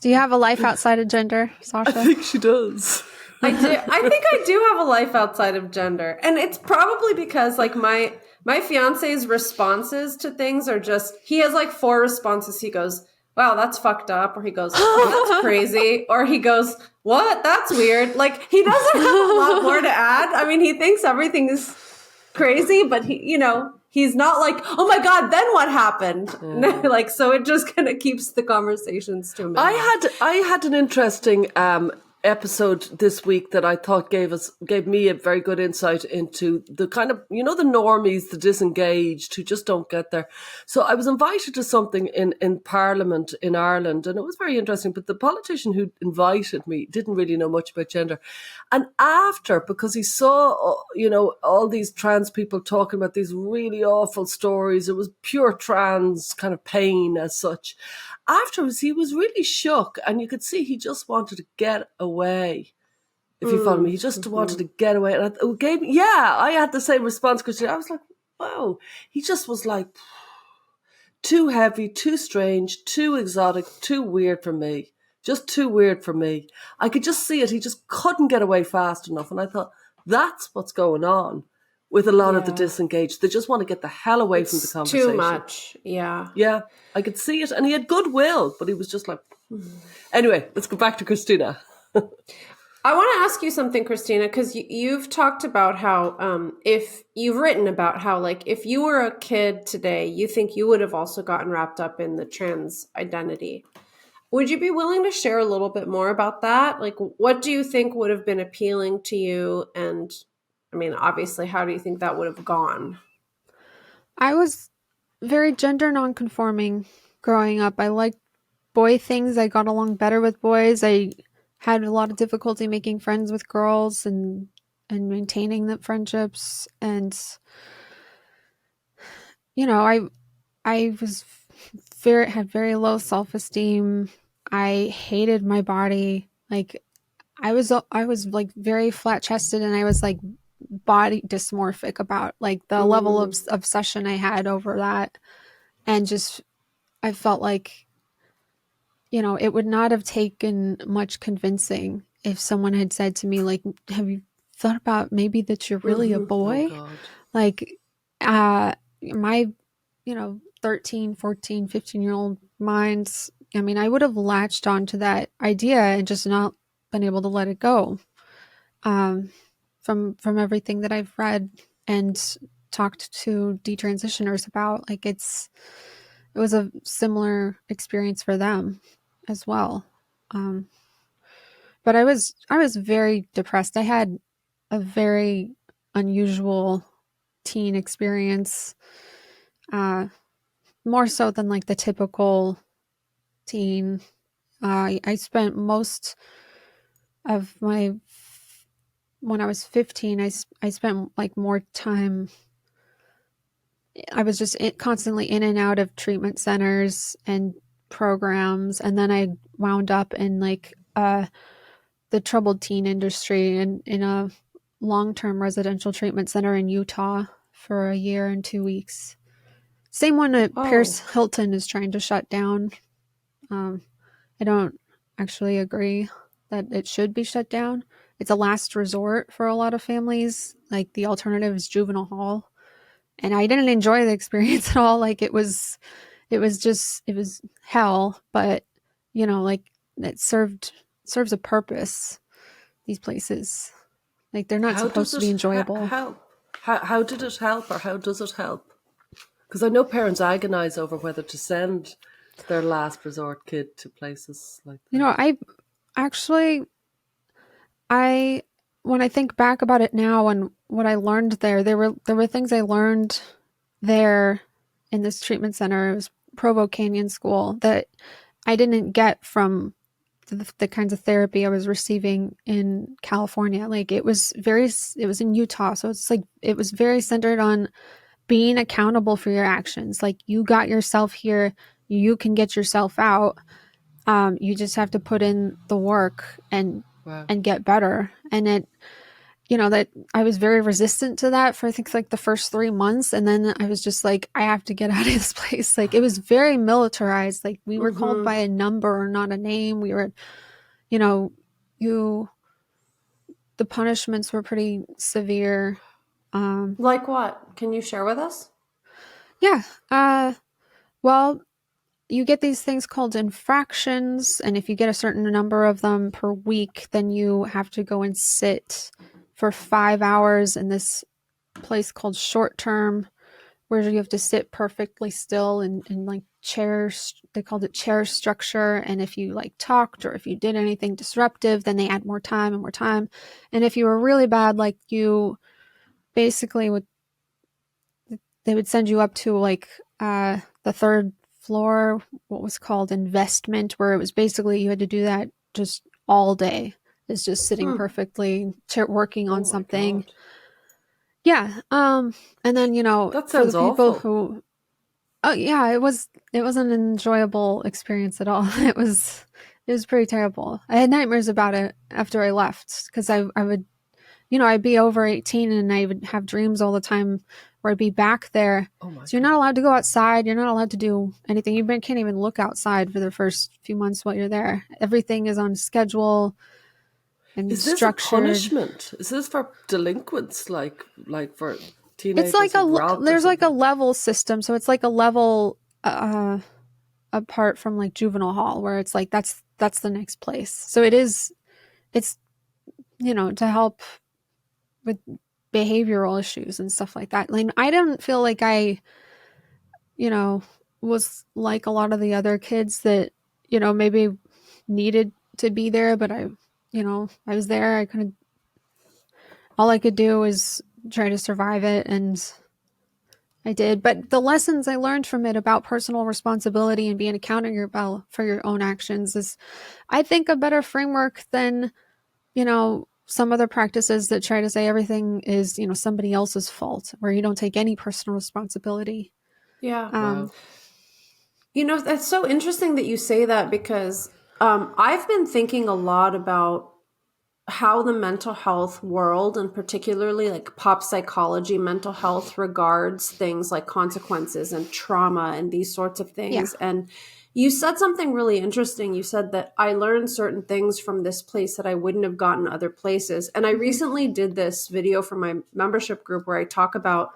Do you have a life outside of gender, Sasha? I think she does. I do. I think I do have a life outside of gender. And it's probably because like my fiance's responses to things are just, he has like 4 responses. He goes, wow, that's fucked up. Or he goes, that's crazy. Or he goes, what? That's weird. Like, he doesn't have a lot more to add. I mean, he thinks everything is crazy, but he's not like, oh my God, then what happened? Like, so it just kind of keeps the conversations to a minimum. I had an interesting episode this week that I thought gave me a very good insight into the kind of, the normies, the disengaged who just don't get there. So I was invited to something in Parliament in Ireland, and it was very interesting, but the politician who invited me didn't really know much about gender. And because he saw, all these trans people talking about these really awful stories, it was pure trans kind of pain as such. Afterwards, he was really shook, and you could see he just wanted to get away. If you follow me, he just wanted to get away. And I had the same response, Christina. I was like, wow. He just was like, too heavy, too strange, too exotic, too weird for me. Just too weird for me. I could just see it. He just couldn't get away fast enough. And I thought, that's what's going on with a lot of the disengaged. They just want to get the hell away from the conversation. Too much. Yeah. Yeah. I could see it. And he had goodwill, but he was just like, Anyway, let's go back to Christina. I want to ask you something, Christina, because you've talked about how if you've written about how, like, if you were a kid today, you think you would have also gotten wrapped up in the trans identity. Would you be willing to share a little bit more about that? Like, what do you think would have been appealing to you? And I mean, obviously, how do you think that would have gone? I was very gender nonconforming growing up. I liked boy things. I got along better with boys. I had a lot of difficulty making friends with girls and maintaining the friendships. And, I was had very low self-esteem. I hated my body. Like, I was like very flat chested, and I was like body dysmorphic about like the level of obsession I had over that. And just, I felt like, it would not have taken much convincing if someone had said to me, like, have you thought about maybe that you're really a boy? Oh, like, my, 13, 14, 15-year-old minds, I mean, I would have latched onto that idea and just not been able to let it go. From everything that I've read and talked to detransitioners about, like, it was a similar experience for them as well. But I was very depressed. I had a very unusual teen experience, more so than like the typical teen. I spent most of when I was 15, I spent like more time. I was just constantly in and out of treatment centers and programs, and then I wound up in like the troubled teen industry and in a long-term residential treatment center in Utah for a year and 2 weeks. Same one that Paris Hilton is trying to shut down. I don't actually agree that it should be shut down. It's a last resort for a lot of families. Like, the alternative is juvenile hall. And I didn't enjoy the experience at all. Like, it was hell, but like, it serves a purpose, these places. Like, they're not supposed to be enjoyable. How did it help, or how does it help? Because I know parents agonize over whether to send their last resort kid to places like that. When I think back about it now and what I learned there were things I learned there in this treatment center. It was Provo Canyon School that I didn't get from the kinds of therapy I was receiving in California. Like it was in Utah. So it's like, it was very centered on being accountable for your actions. Like you got yourself here, you can get yourself out. You just have to put in the work and get better. And it, that I was very resistant to that for I think like the first 3 months. And then I was just like, I have to get out of this place. Like it was very militarized. Like we were called by a number, not a name. We were, the punishments were pretty severe. Like what? Can you share with us? Yeah. Well, you get these things called infractions, and if you get a certain number of them per week, then you have to go and sit for 5 hours in this place called short term, where you have to sit perfectly still in like chairs. They called it chair structure. And if you like talked or if you did anything disruptive, then they add more time and more time. And if you were really bad, like you basically they would send you up to like the third floor, what was called investment, where it was basically you had to do that just all day. It's just sitting perfectly, working on something. Yeah. And then, that for the sounds people awful. who, oh yeah, it wasn't an enjoyable experience at all. It was pretty terrible. I had nightmares about it after I left, because I would, I'd be over 18 and I would have dreams all the time where I'd be back there. Oh my So you're not allowed to go outside. You're not allowed to do anything. You can't even look outside for the first few months while you're there. Everything is on schedule and Is this structured. a punishment? Is this for delinquents, like for teenagers? It's like there's like a something? level system. So it's like a level apart from like juvenile hall, where it's like that's the next place. So it's to help with behavioral issues and stuff like that. Like I didn't feel like I, was like a lot of the other kids that, maybe needed to be there, but I was there. All I could do was try to survive it, and I did. But the lessons I learned from it about personal responsibility and being accountable for your own actions is, I think, a better framework than, some other practices that try to say everything is, somebody else's fault, where you don't take any personal responsibility. Yeah. Wow. That's so interesting that you say that, because I've been thinking a lot about how the mental health world, and particularly like pop psychology mental health, regards things like consequences and trauma and these sorts of things. Yeah. And you said something really interesting. You said that I learned certain things from this place that I wouldn't have gotten other places. And I recently did this video for my membership group where I talk about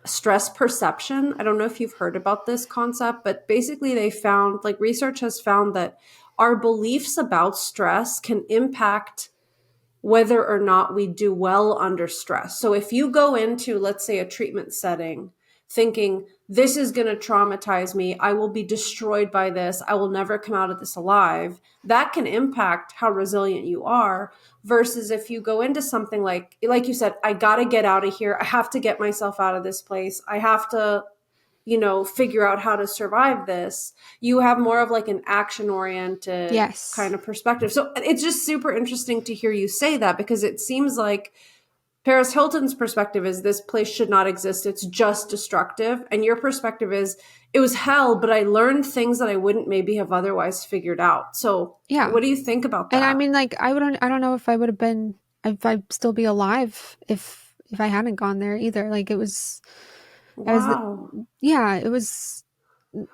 stress perception. I don't know if you've heard about this concept, but basically they found, like, research has found that our beliefs about stress can impact whether or not we do well under stress. So if you go into, let's say, a treatment setting thinking, this is going to traumatize me, I will be destroyed by this, I will never come out of this alive, that can impact how resilient you are. Versus if you go into something like you said, I got to get out of here, I have to get myself out of this place, I have to figure out how to survive this. You have more of like an action-oriented kind of perspective. So it's just super interesting to hear you say that, because it seems like Paris Hilton's perspective is this place should not exist, it's just destructive. And your perspective is it was hell, but I learned things that I wouldn't maybe have otherwise figured out. So Yeah. What do you think about that? And I mean, like, I don't know if I would have been, if I'd still be alive if I hadn't gone there either. Like, it was, wow. It was.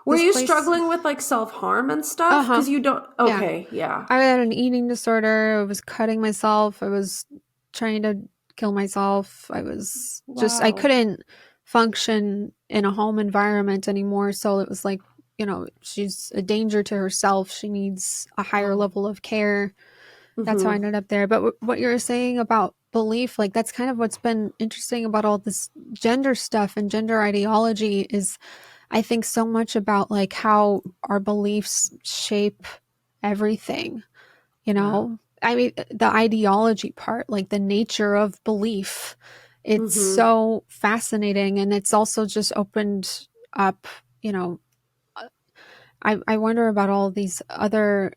Were you struggling with like self-harm and stuff? Because you don't, okay, yeah. I had an eating disorder. I was cutting myself. I was trying to kill myself. I was just, I couldn't function in a home environment anymore. So it was like, she's a danger to herself. She needs a higher level of care. That's how I ended up there. But what you were saying about belief, like, that's kind of what's been interesting about all this gender stuff and gender ideology is, I think, so much about like how our beliefs shape everything, I mean, the ideology part, like the nature of belief, it's so fascinating. And it's also just opened up, I wonder about all these other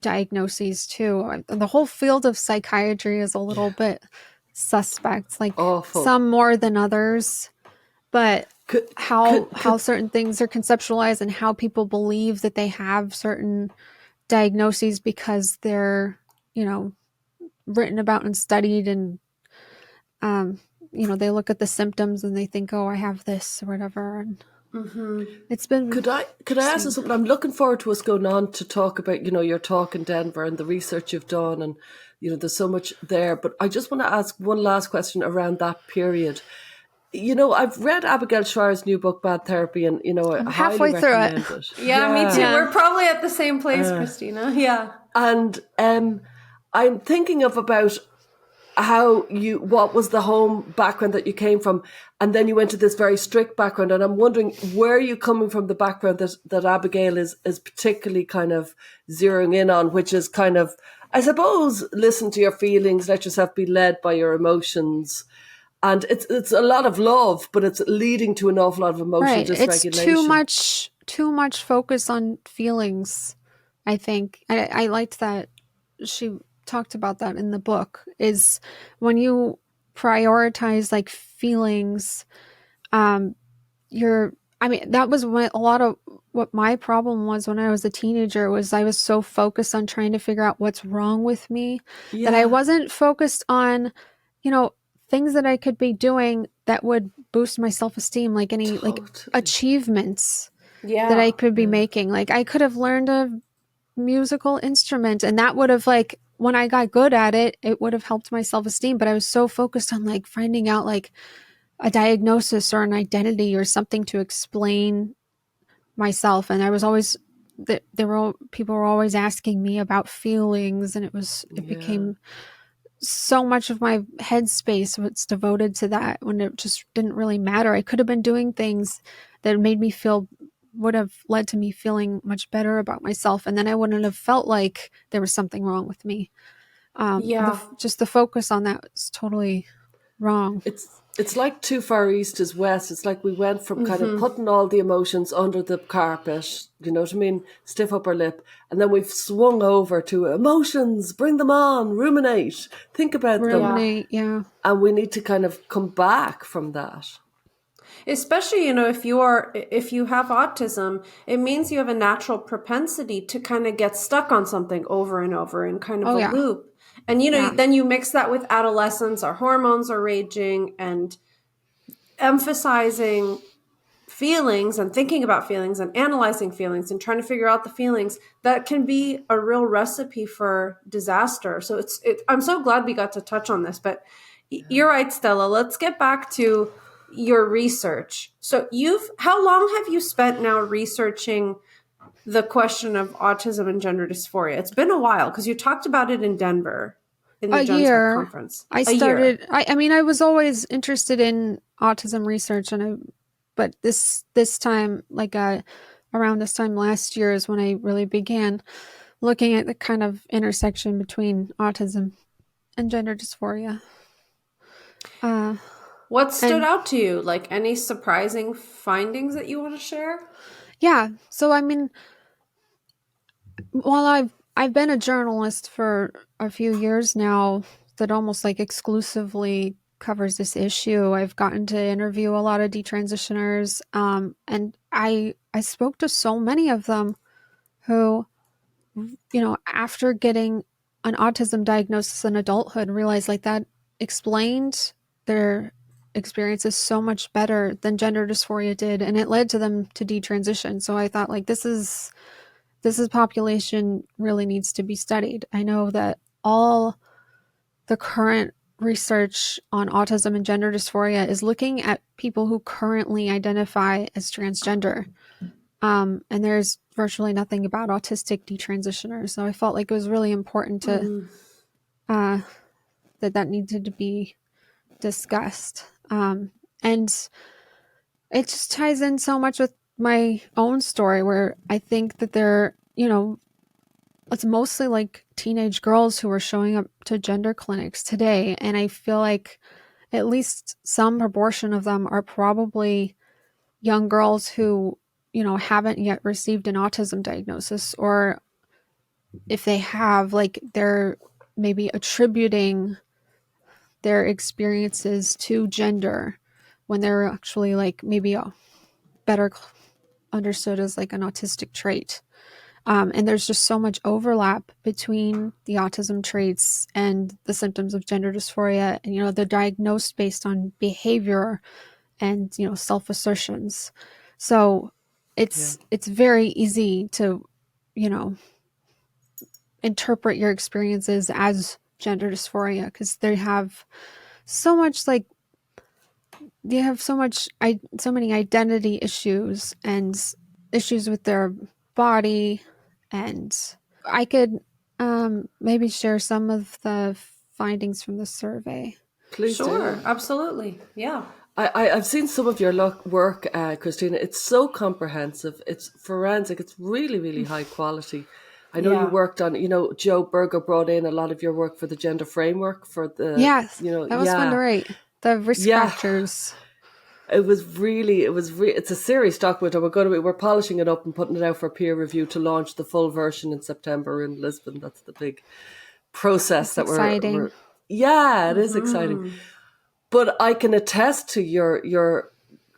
diagnoses too. The whole field of psychiatry is a little bit suspect, like Awful. some more than others, but how certain things are conceptualized and how people believe that they have certain diagnoses because they're, written about and studied, and they look at the symptoms and they think, oh, I have this or whatever. And it's been. Could I ask you something? I'm looking forward to us going on to talk about, your talk in Denver and the research you've done, and there's so much there. But I just want to ask one last question around that period. I've read Abigail Schreier's new book, Bad Therapy, and I halfway highly through recommend it. it. Yeah, me too. We're probably at the same place, Christina. Yeah. And I'm thinking about how what was the home background that you came from, and then you went to this very strict background, and I'm wondering, where are you coming from, the background that Abigail is particularly kind of zeroing in on, which is kind of, I suppose, listen to your feelings, let yourself be led by your emotions. And it's a lot of love, but it's leading to an awful lot of emotional dysregulation. It's too much focus on feelings, I think. I liked that she talked about that in the book, is when you prioritize like feelings, that was a lot of what my problem was when I was a teenager. Was I was so focused on trying to figure out what's wrong with me that I wasn't focused on, things that I could be doing that would boost my self-esteem, like any like achievements that I could be making. Like I could have learned a musical instrument, and that would have, like, when I got good at it, it would have helped my self-esteem. But I was so focused on like finding out like a diagnosis or an identity or something to explain myself. And I was always people were always asking me about feelings, and it became so much of my headspace was devoted to that when it just didn't really matter. I could have been doing things that would have led to me feeling much better about myself, and then I wouldn't have felt like there was something wrong with me. Just the focus on that was totally wrong. It's like too far east is west. It's like we went from kind of putting all the emotions under the carpet, you know what I mean, stiff upper lip, and then we've swung over to emotions, bring them on, ruminate, think about them. Yeah. And we need to kind of come back from that. Especially, if you have autism, it means you have a natural propensity to kind of get stuck on something over and over in kind of a loop. And, then you mix that with adolescence, our hormones are raging, and emphasizing feelings and thinking about feelings and analyzing feelings and trying to figure out the feelings. That can be a real recipe for disaster. So I'm so glad we got to touch on this. But you're right, Stella. Let's get back to your research. So how long have you spent now researching the question of autism and gender dysphoria? It's been a while, because you talked about it in Denver in the Gen conference. I was always interested in autism research, but this time, like around this time last year, is when I really began looking at the kind of intersection between autism and gender dysphoria. What stood out to you? Like any surprising findings that you want to share? Yeah. So, while I've been a journalist for a few years now that almost like exclusively covers this issue, I've gotten to interview a lot of detransitioners, and I spoke to so many of them who, after getting an autism diagnosis in adulthood, realized like that explained their experiences so much better than gender dysphoria did, and it led to them to detransition. So I thought, like, this is population really needs to be studied. I know that all the current research on autism and gender dysphoria is looking at people who currently identify as transgender, and there's virtually nothing about autistic detransitioners. So I felt like it was really important to that needed to be discussed. And it just ties in so much with my own story, where I think that it's mostly like teenage girls who are showing up to gender clinics today. And I feel like at least some proportion of them are probably young girls who, haven't yet received an autism diagnosis, or if they have, like, they're maybe attributing their experiences to gender when they're actually like maybe better understood as like an autistic trait. And there's just so much overlap between the autism traits and the symptoms of gender dysphoria, and they're diagnosed based on behavior and self-assertions. So it's very easy to interpret your experiences as gender dysphoria, because they have so much like so many identity issues and issues with their body. And I could maybe share some of the findings from the survey. Please Sure, do. absolutely. Yeah. I've seen some of your work, Christina. It's so comprehensive. It's forensic. It's really, really high quality. I know you worked on, Joe Berger brought in a lot of your work for the gender framework for the, Yes, that was fun to write. The risk factors. It's a serious document, and we're polishing it up and putting it out for peer review to launch the full version in September in Lisbon. That's the big process. That's exciting. It is exciting. But I can attest to your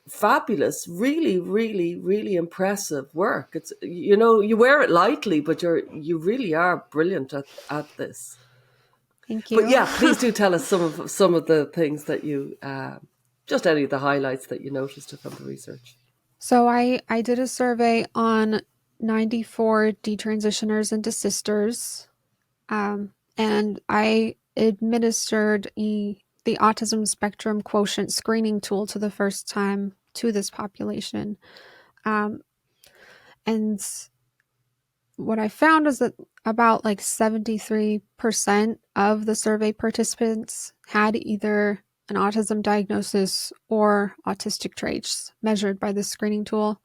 fabulous, really, really, really impressive work. It's, you wear it lightly, but you really are brilliant at this. Thank you. But please do tell us some of the things that you, just any of the highlights that you noticed from the research. So I did a survey on 94 detransitioners and desisters, and I administered the autism spectrum quotient screening tool to the first time to this population. And what I found is that about like 73% of the survey participants had either an autism diagnosis or autistic traits measured by the screening tool.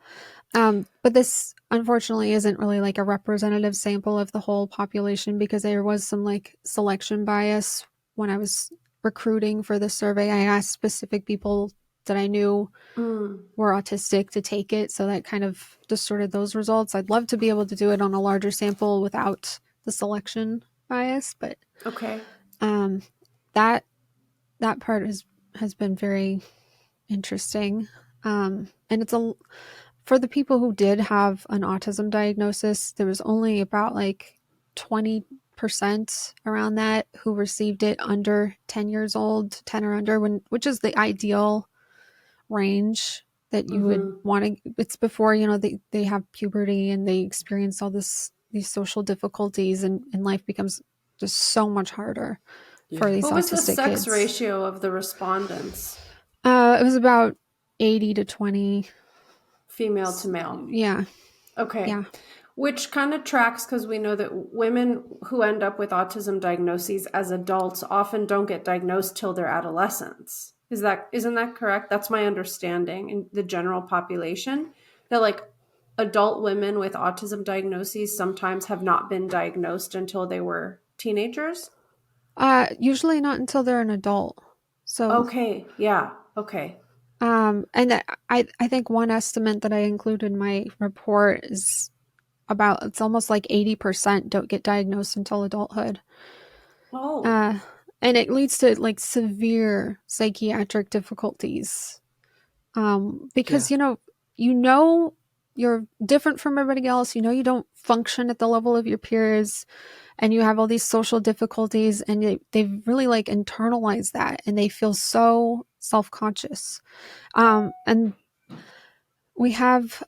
But this unfortunately isn't really like a representative sample of the whole population, because there was some like selection bias when I was recruiting for the survey. I asked specific people that I knew were autistic to take it, so that kind of distorted those results. I'd love to be able to do it on a larger sample without the selection bias, but okay. That part has been very interesting. And it's for the people who did have an autism diagnosis, there was only about like 20% around that who received it under 10 years old, 10 or under, which is the ideal range that you would want to. It's before they have puberty and they experience all these social difficulties, and life becomes just so much harder for these autistic kids. What was the sex ratio of the respondents? It was about 80 to 20. Female to male. Yeah. Okay. Yeah. Which kind of tracks, because we know that women who end up with autism diagnoses as adults often don't get diagnosed till their adolescence. Isn't that correct? That's my understanding in the general population, that like adult women with autism diagnoses sometimes have not been diagnosed until they were teenagers. Usually not until they're an adult. So okay. Yeah. Okay. And I think one estimate that I included in my report is it's almost like 80% don't get diagnosed until adulthood. Oh. And it leads to like severe psychiatric difficulties. Because you're different from everybody else. You don't function at the level of your peers, and you have all these social difficulties, and they really like internalize that, and they feel so self-conscious. And we have,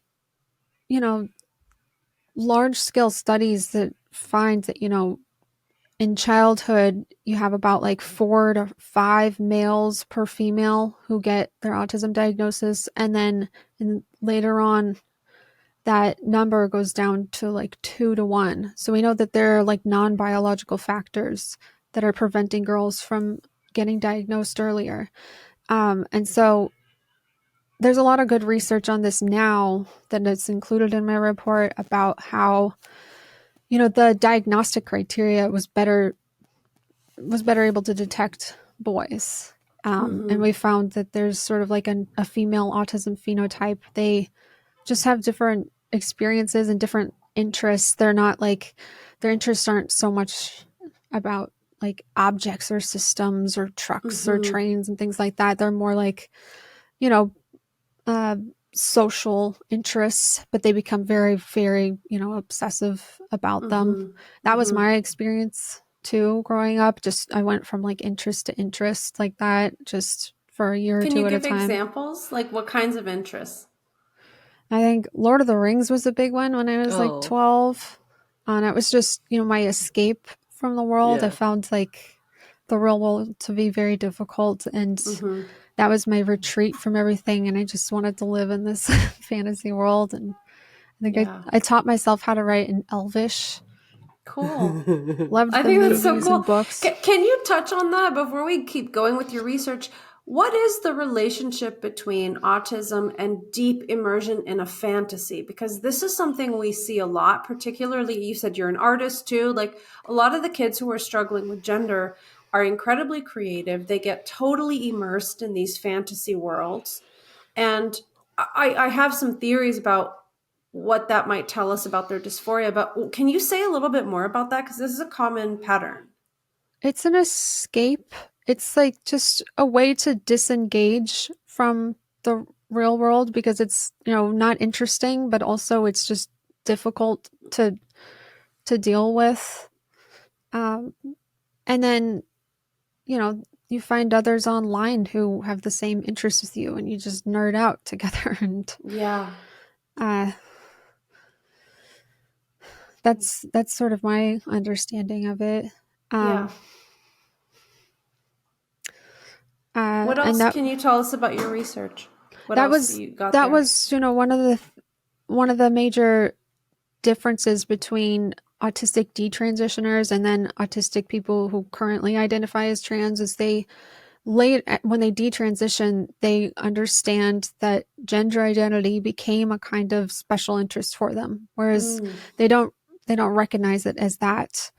large scale studies that find that, in childhood, you have about like 4 to 5 males per female who get their autism diagnosis. And then later on, that number goes down to like 2 to 1. So we know that there are like non-biological factors that are preventing girls from getting diagnosed earlier. And so there's a lot of good research on this now that is included in my report about how, the diagnostic criteria was better able to detect boys. And we found that there's sort of like a female autism phenotype. They just have different experiences and different interests. They're not like, their interests aren't so much about like objects or systems or trucks or trains and things like that. They're more like, you know, social interests, but they become very, very, you know, obsessive about them. That was my experience too growing up. Just I went from like interest to interest like that, just for a year or two at a time. Can you give examples? Like what kinds of interests? I think Lord of the Rings was a big one when I was like 12. And it was just, you know, my escape from the world. Yeah. I found like the real world to be very difficult, and that was my retreat from everything. And I just wanted to live in this fantasy world. And I think I taught myself how to write in Elvish. Cool. Loved I the think movies that's so cool. and books. Can you touch on that before we keep going with your research? What is the relationship between autism and deep immersion in a fantasy? Because this is something we see a lot, particularly, you said you're an artist too. Like a lot of the kids who are struggling with gender are incredibly creative. They get totally immersed in these fantasy worlds. And I have some theories about what that might tell us about their dysphoria, but can you say a little bit more about that? Because this is a common pattern. It's an escape. It's like just a way to disengage from the real world, because it's, you know, not interesting, but also it's just difficult to deal with. And then, you know, you find others online who have the same interests as you, and you just nerd out together. And that's sort of my understanding of it. What else can you tell us about your research? That was, you know, one of the major differences between autistic detransitioners and then autistic people who currently identify as trans is when they detransition, they understand that gender identity became a kind of special interest for them, whereas they don't recognize it as that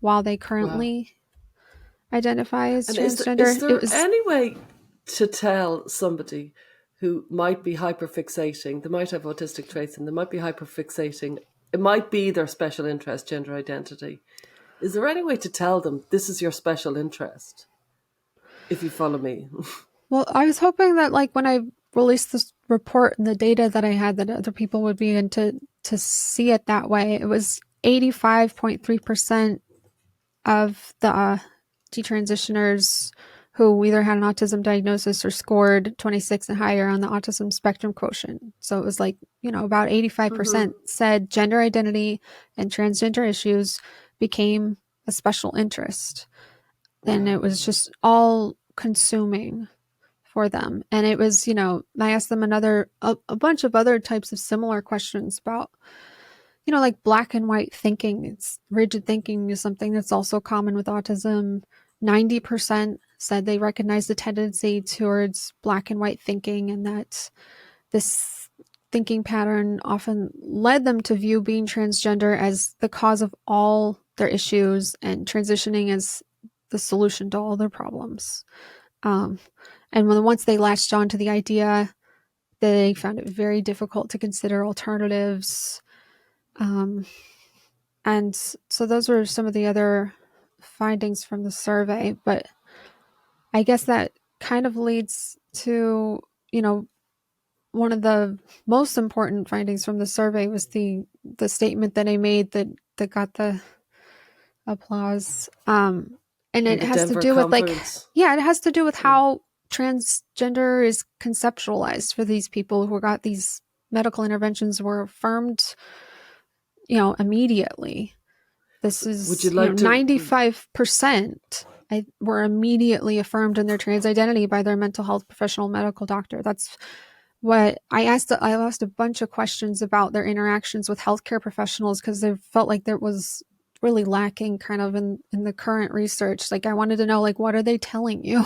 while they currently identify as transgender. Is there any way to tell somebody who might be hyperfixating, they might have autistic traits and they might be hyperfixating, it might be their special interest, gender identity. Is there any way to tell them this is your special interest? If you follow me. Well, I was hoping that like when I released this report and the data that I had, that other people would be into to see it that way. It was 85.3% of the detransitioners who either had an autism diagnosis or scored 26 and higher on the autism spectrum quotient. So it was like, you know, about 85% said gender identity and transgender issues became a special interest. And it was just all consuming for them. And it was, you know, I asked them a bunch of other types of similar questions about, you know, like black and white thinking. It's rigid thinking is something that's also common with autism. 90% said they recognized the tendency towards black and white thinking, and that this thinking pattern often led them to view being transgender as the cause of all their issues and transitioning as the solution to all their problems. And once they latched on to the idea, they found it very difficult to consider alternatives. And so those were some of the other findings from the survey. But I guess that kind of leads to, you know, one of the most important findings from the survey was the statement that I made that got the applause. And it has to do with it has to do with how transgender is conceptualized for these people who got these medical interventions were affirmed, you know, immediately. This is, would you like 95% were immediately affirmed in their trans identity by their mental health professional medical doctor. That's what I asked. I asked a bunch of questions about their interactions with healthcare professionals, because they felt like there was really lacking kind of in the current research. Like I wanted to know, like, what are they telling you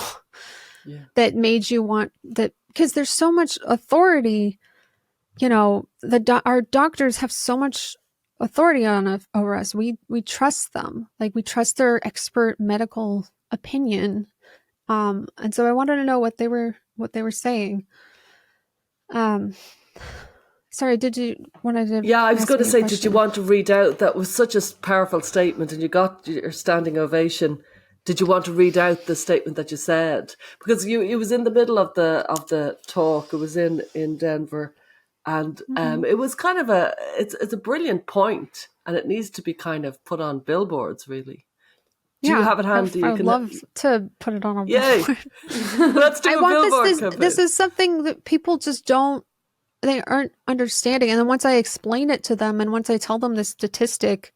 that made you want that? Because there's so much authority, you know, our doctors have so much authority over us. We trust them. Like we trust their expert medical opinion. And so I wanted to know what they were saying. So sorry, did you want to? Yeah, I was ask going to me a say, did you question? want to read out? That was such a powerful statement, and you got your standing ovation. Did you want to read out the statement that you said? Because it was in the middle of the talk. It was in Denver, and Mm-hmm. it was kind of it's a brilliant point, and it needs to be kind of put on billboards. Really, do you Yeah, have it handy? I You would can. love to put it on a Yay! billboard. Let's I do a want billboard this. campaign. This is something that people just don't. They aren't understanding. And then once I explain it to them, and once I tell them the statistic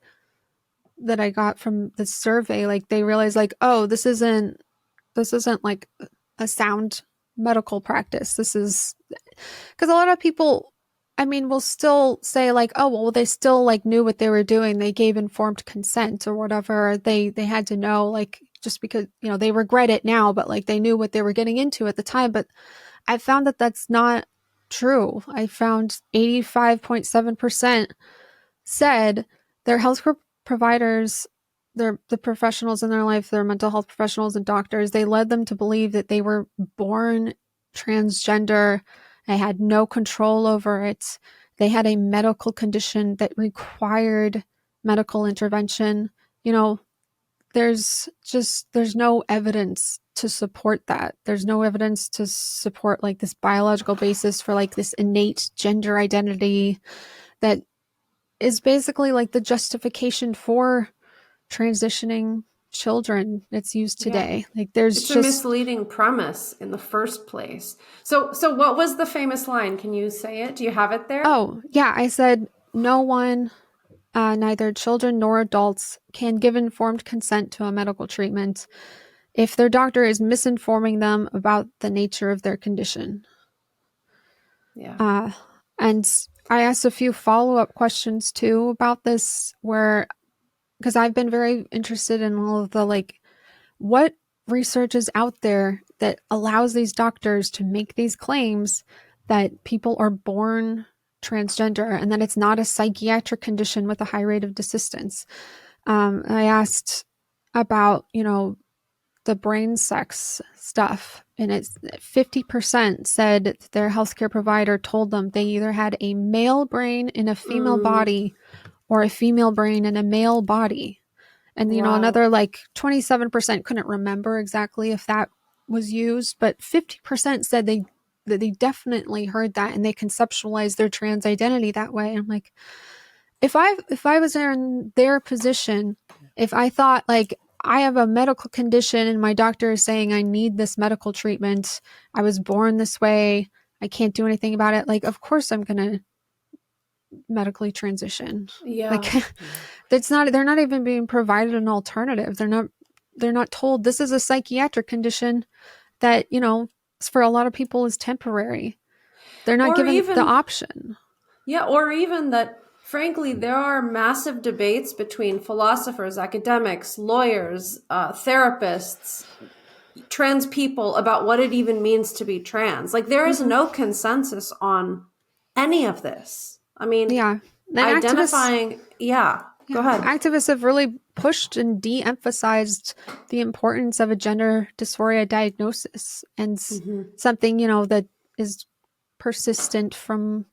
that I got from the survey, like they realize, like, oh, this isn't like a sound medical practice. This is because a lot of people, I mean, will still say like, oh, well, they still like knew what they were doing. They gave informed consent or whatever. They had to know, like, just because, you know, they regret it now, but like they knew what they were getting into at the time. But I found that that's not true. I found 85.7% said their healthcare providers, the professionals in their life, their mental health professionals and doctors, they led them to believe that they were born transgender. They had no control over it. They had a medical condition that required medical intervention. You know, there's no evidence to support that. There's no evidence to support like this biological basis for like this innate gender identity that is basically like the justification for transitioning children that's used today. Like there's It's just a misleading premise in the first place. So what was the famous line? Can you say it? Do you have it there? Oh, yeah, I said no one, neither children nor adults, can give informed consent to a medical treatment if their doctor is misinforming them about the nature of their condition. Yeah. And I asked a few follow-up questions too about this, where because I've been very interested in all of the like what research is out there that allows these doctors to make these claims that people are born transgender and that it's not a psychiatric condition with a high rate of desistance. I asked about, you know, the brain sex stuff, and it's 50% said their healthcare provider told them they either had a male brain in a female body or a female brain in a male body. And, you know, another like 27% couldn't remember exactly if that was used, but 50% said that they definitely heard that and they conceptualized their trans identity that way. I'm like, if I was in their position, if I thought like I have a medical condition and my doctor is saying I need this medical treatment, I was born this way, I can't do anything about it, like of course I'm gonna medically transition. Yeah. Like they're not even being provided an alternative. They're not told this is a psychiatric condition that, you know, for a lot of people is temporary. They're not given the option. Yeah, or even that, frankly, there are massive debates between philosophers, academics, lawyers, therapists, trans people about what it even means to be trans. Like, there is no consensus on any of this. I mean, yeah. And identifying, go ahead. Activists have really pushed and de-emphasized the importance of a gender dysphoria diagnosis and something, you know, that is persistent from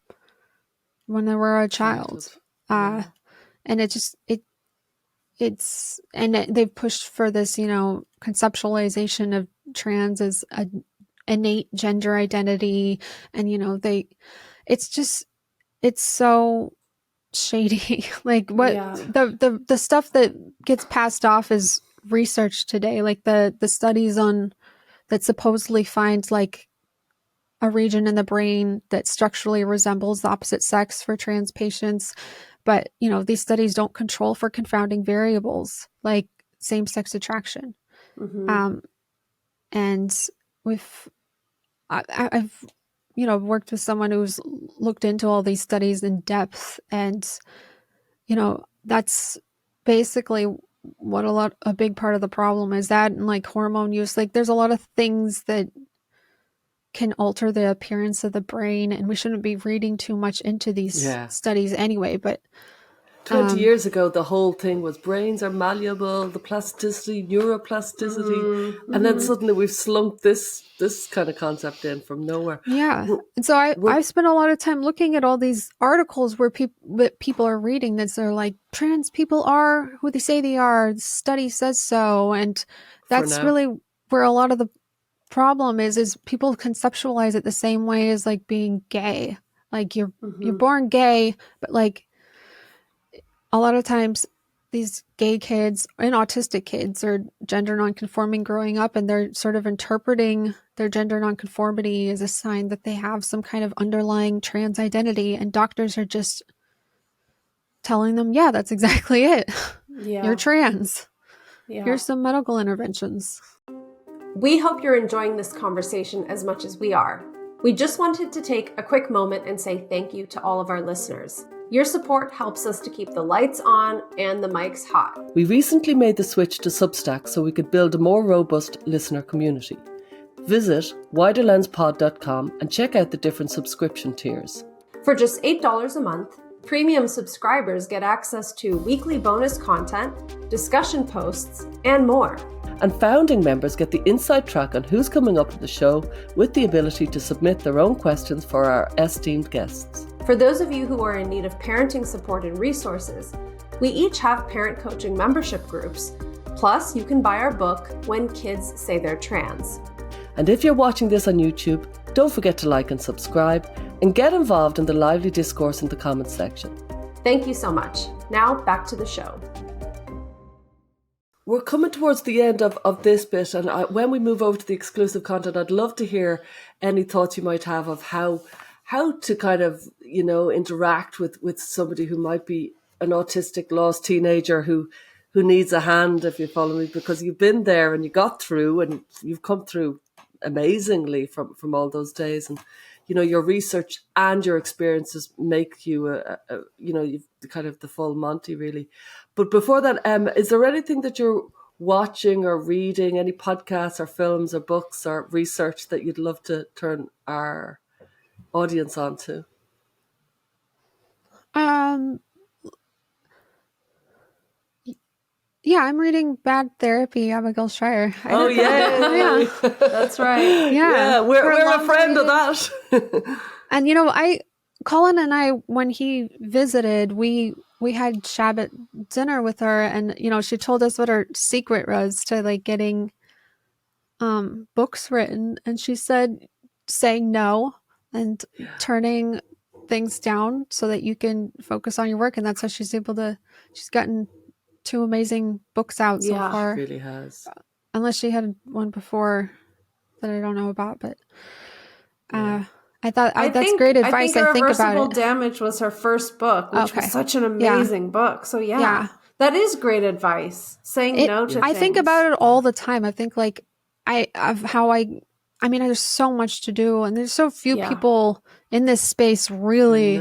when they were a child. And they've pushed for this, you know, conceptualization of trans as an innate gender identity. And, you know, it's so shady. Like what the stuff that gets passed off as research today, like the studies on that supposedly find like a region in the brain that structurally resembles the opposite sex for trans patients. But, you know, these studies don't control for confounding variables like same-sex attraction. And I've, you know, worked with someone who's looked into all these studies in depth, and, you know, that's basically what a big part of the problem is, that and like hormone use. Like there's a lot of things that can alter the appearance of the brain, and we shouldn't be reading too much into these studies anyway, but 20 years ago, the whole thing was brains are malleable, the plasticity, neuroplasticity, and then suddenly we've slumped this kind of concept in from nowhere. Yeah. And so I spent a lot of time looking at all these articles where people are reading that they're like, trans people are who they say they are. The study says so. And that's really where a lot of the problem is people conceptualize it the same way as like being gay. Like you're born gay, but like a lot of times these gay kids and autistic kids are gender nonconforming growing up, and they're sort of interpreting their gender nonconformity as a sign that they have some kind of underlying trans identity, and doctors are just telling them, yeah, that's exactly it. Yeah. You're trans. Yeah. Here's some medical interventions. We hope you're enjoying this conversation as much as we are. We just wanted to take a quick moment and say thank you to all of our listeners. Your support helps us to keep the lights on and the mics hot. We recently made the switch to Substack so we could build a more robust listener community. Visit widerlenspod.com and check out the different subscription tiers. For just $8 a month, premium subscribers get access to weekly bonus content, discussion posts, and more. And founding members get the inside track on who's coming up on the show, with the ability to submit their own questions for our esteemed guests. For those of you who are in need of parenting support and resources, we each have parent coaching membership groups. Plus, you can buy our book, When Kids Say They're Trans. And if you're watching this on YouTube, don't forget to like and subscribe, and get involved in the lively discourse in the comments section. Thank you so much. Now, back to the show. We're coming towards the end of this bit, and when we move over to the exclusive content, I'd love to hear any thoughts you might have of how to kind of, interact with somebody who might be an autistic lost teenager who needs a hand, if you follow me, because you've been there and you got through and you've come through amazingly from all those days. And, your research and your experiences make you, you've kind of the full Monty, really. But before that, is there anything that you're watching or reading, any podcasts or films or books or research that you'd love to turn our audience onto? Yeah, I'm reading Bad Therapy, Abigail Shrier. Oh, yeah. That's right. Yeah, we're a friend of that. And, Colin and I, when he visited, we had Shabbat dinner with her, and, she told us what her secret was to, like, getting books written. And she said, saying no and turning things down so that you can focus on your work. And that's how she's gotten 2 amazing books out so far. She really has. Unless she had one before that I don't know about, but I thought that's great advice. I think about Irreversible Damage was her first book, which was such an amazing book. So that is great advice. Saying no to things. I think about it all the time. I think there's so much to do, and there's so few people in this space really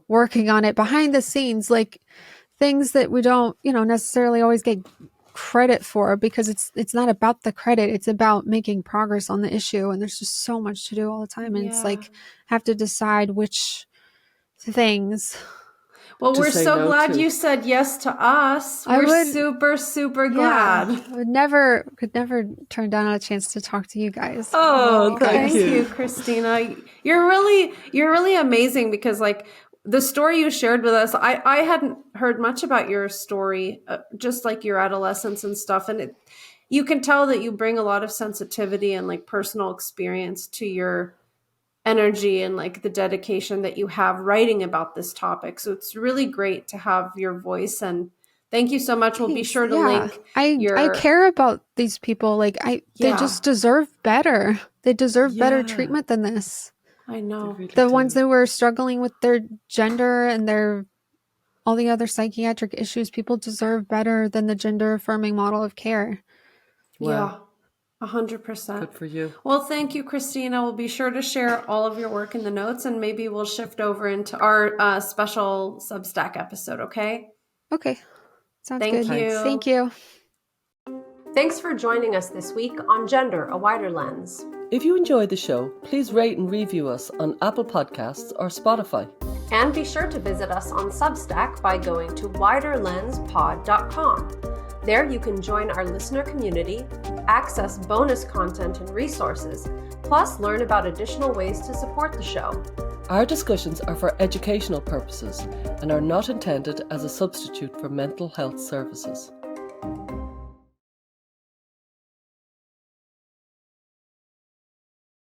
working on it behind the scenes, like things that we don't, necessarily always get credit for, because it's not about the credit. It's about making progress on the issue. And there's just so much to do all the time. And it's like, have to decide which things. Well, we're so glad you said yes to us. We're super, super glad. I could never turn down a chance to talk to you guys. Oh, thank you, Christina. You're really amazing, because like the story you shared with us, I hadn't heard much about your story, just like your adolescence and stuff. And you can tell that you bring a lot of sensitivity and like personal experience to your energy and like the dedication that you have writing about this topic. So it's really great to have your voice, and thank you so much. We'll be sure to link. I care about these people. Like they just deserve better. They deserve better treatment than this. I know. Really the ones that were struggling with their gender and all the other psychiatric issues, people deserve better than the gender affirming model of care. Wow. Yeah, 100%. Good for you. Well, thank you, Christina. We'll be sure to share all of your work in the notes, and maybe we'll shift over into our special Substack episode, okay? Okay. Sounds good. Thank you. Thank you. Thanks for joining us this week on Gender, a Wider Lens. If you enjoyed the show, please rate and review us on Apple Podcasts or Spotify. And be sure to visit us on Substack by going to widerlenspod.com. There you can join our listener community, access bonus content and resources, plus learn about additional ways to support the show. Our discussions are for educational purposes and are not intended as a substitute for mental health services.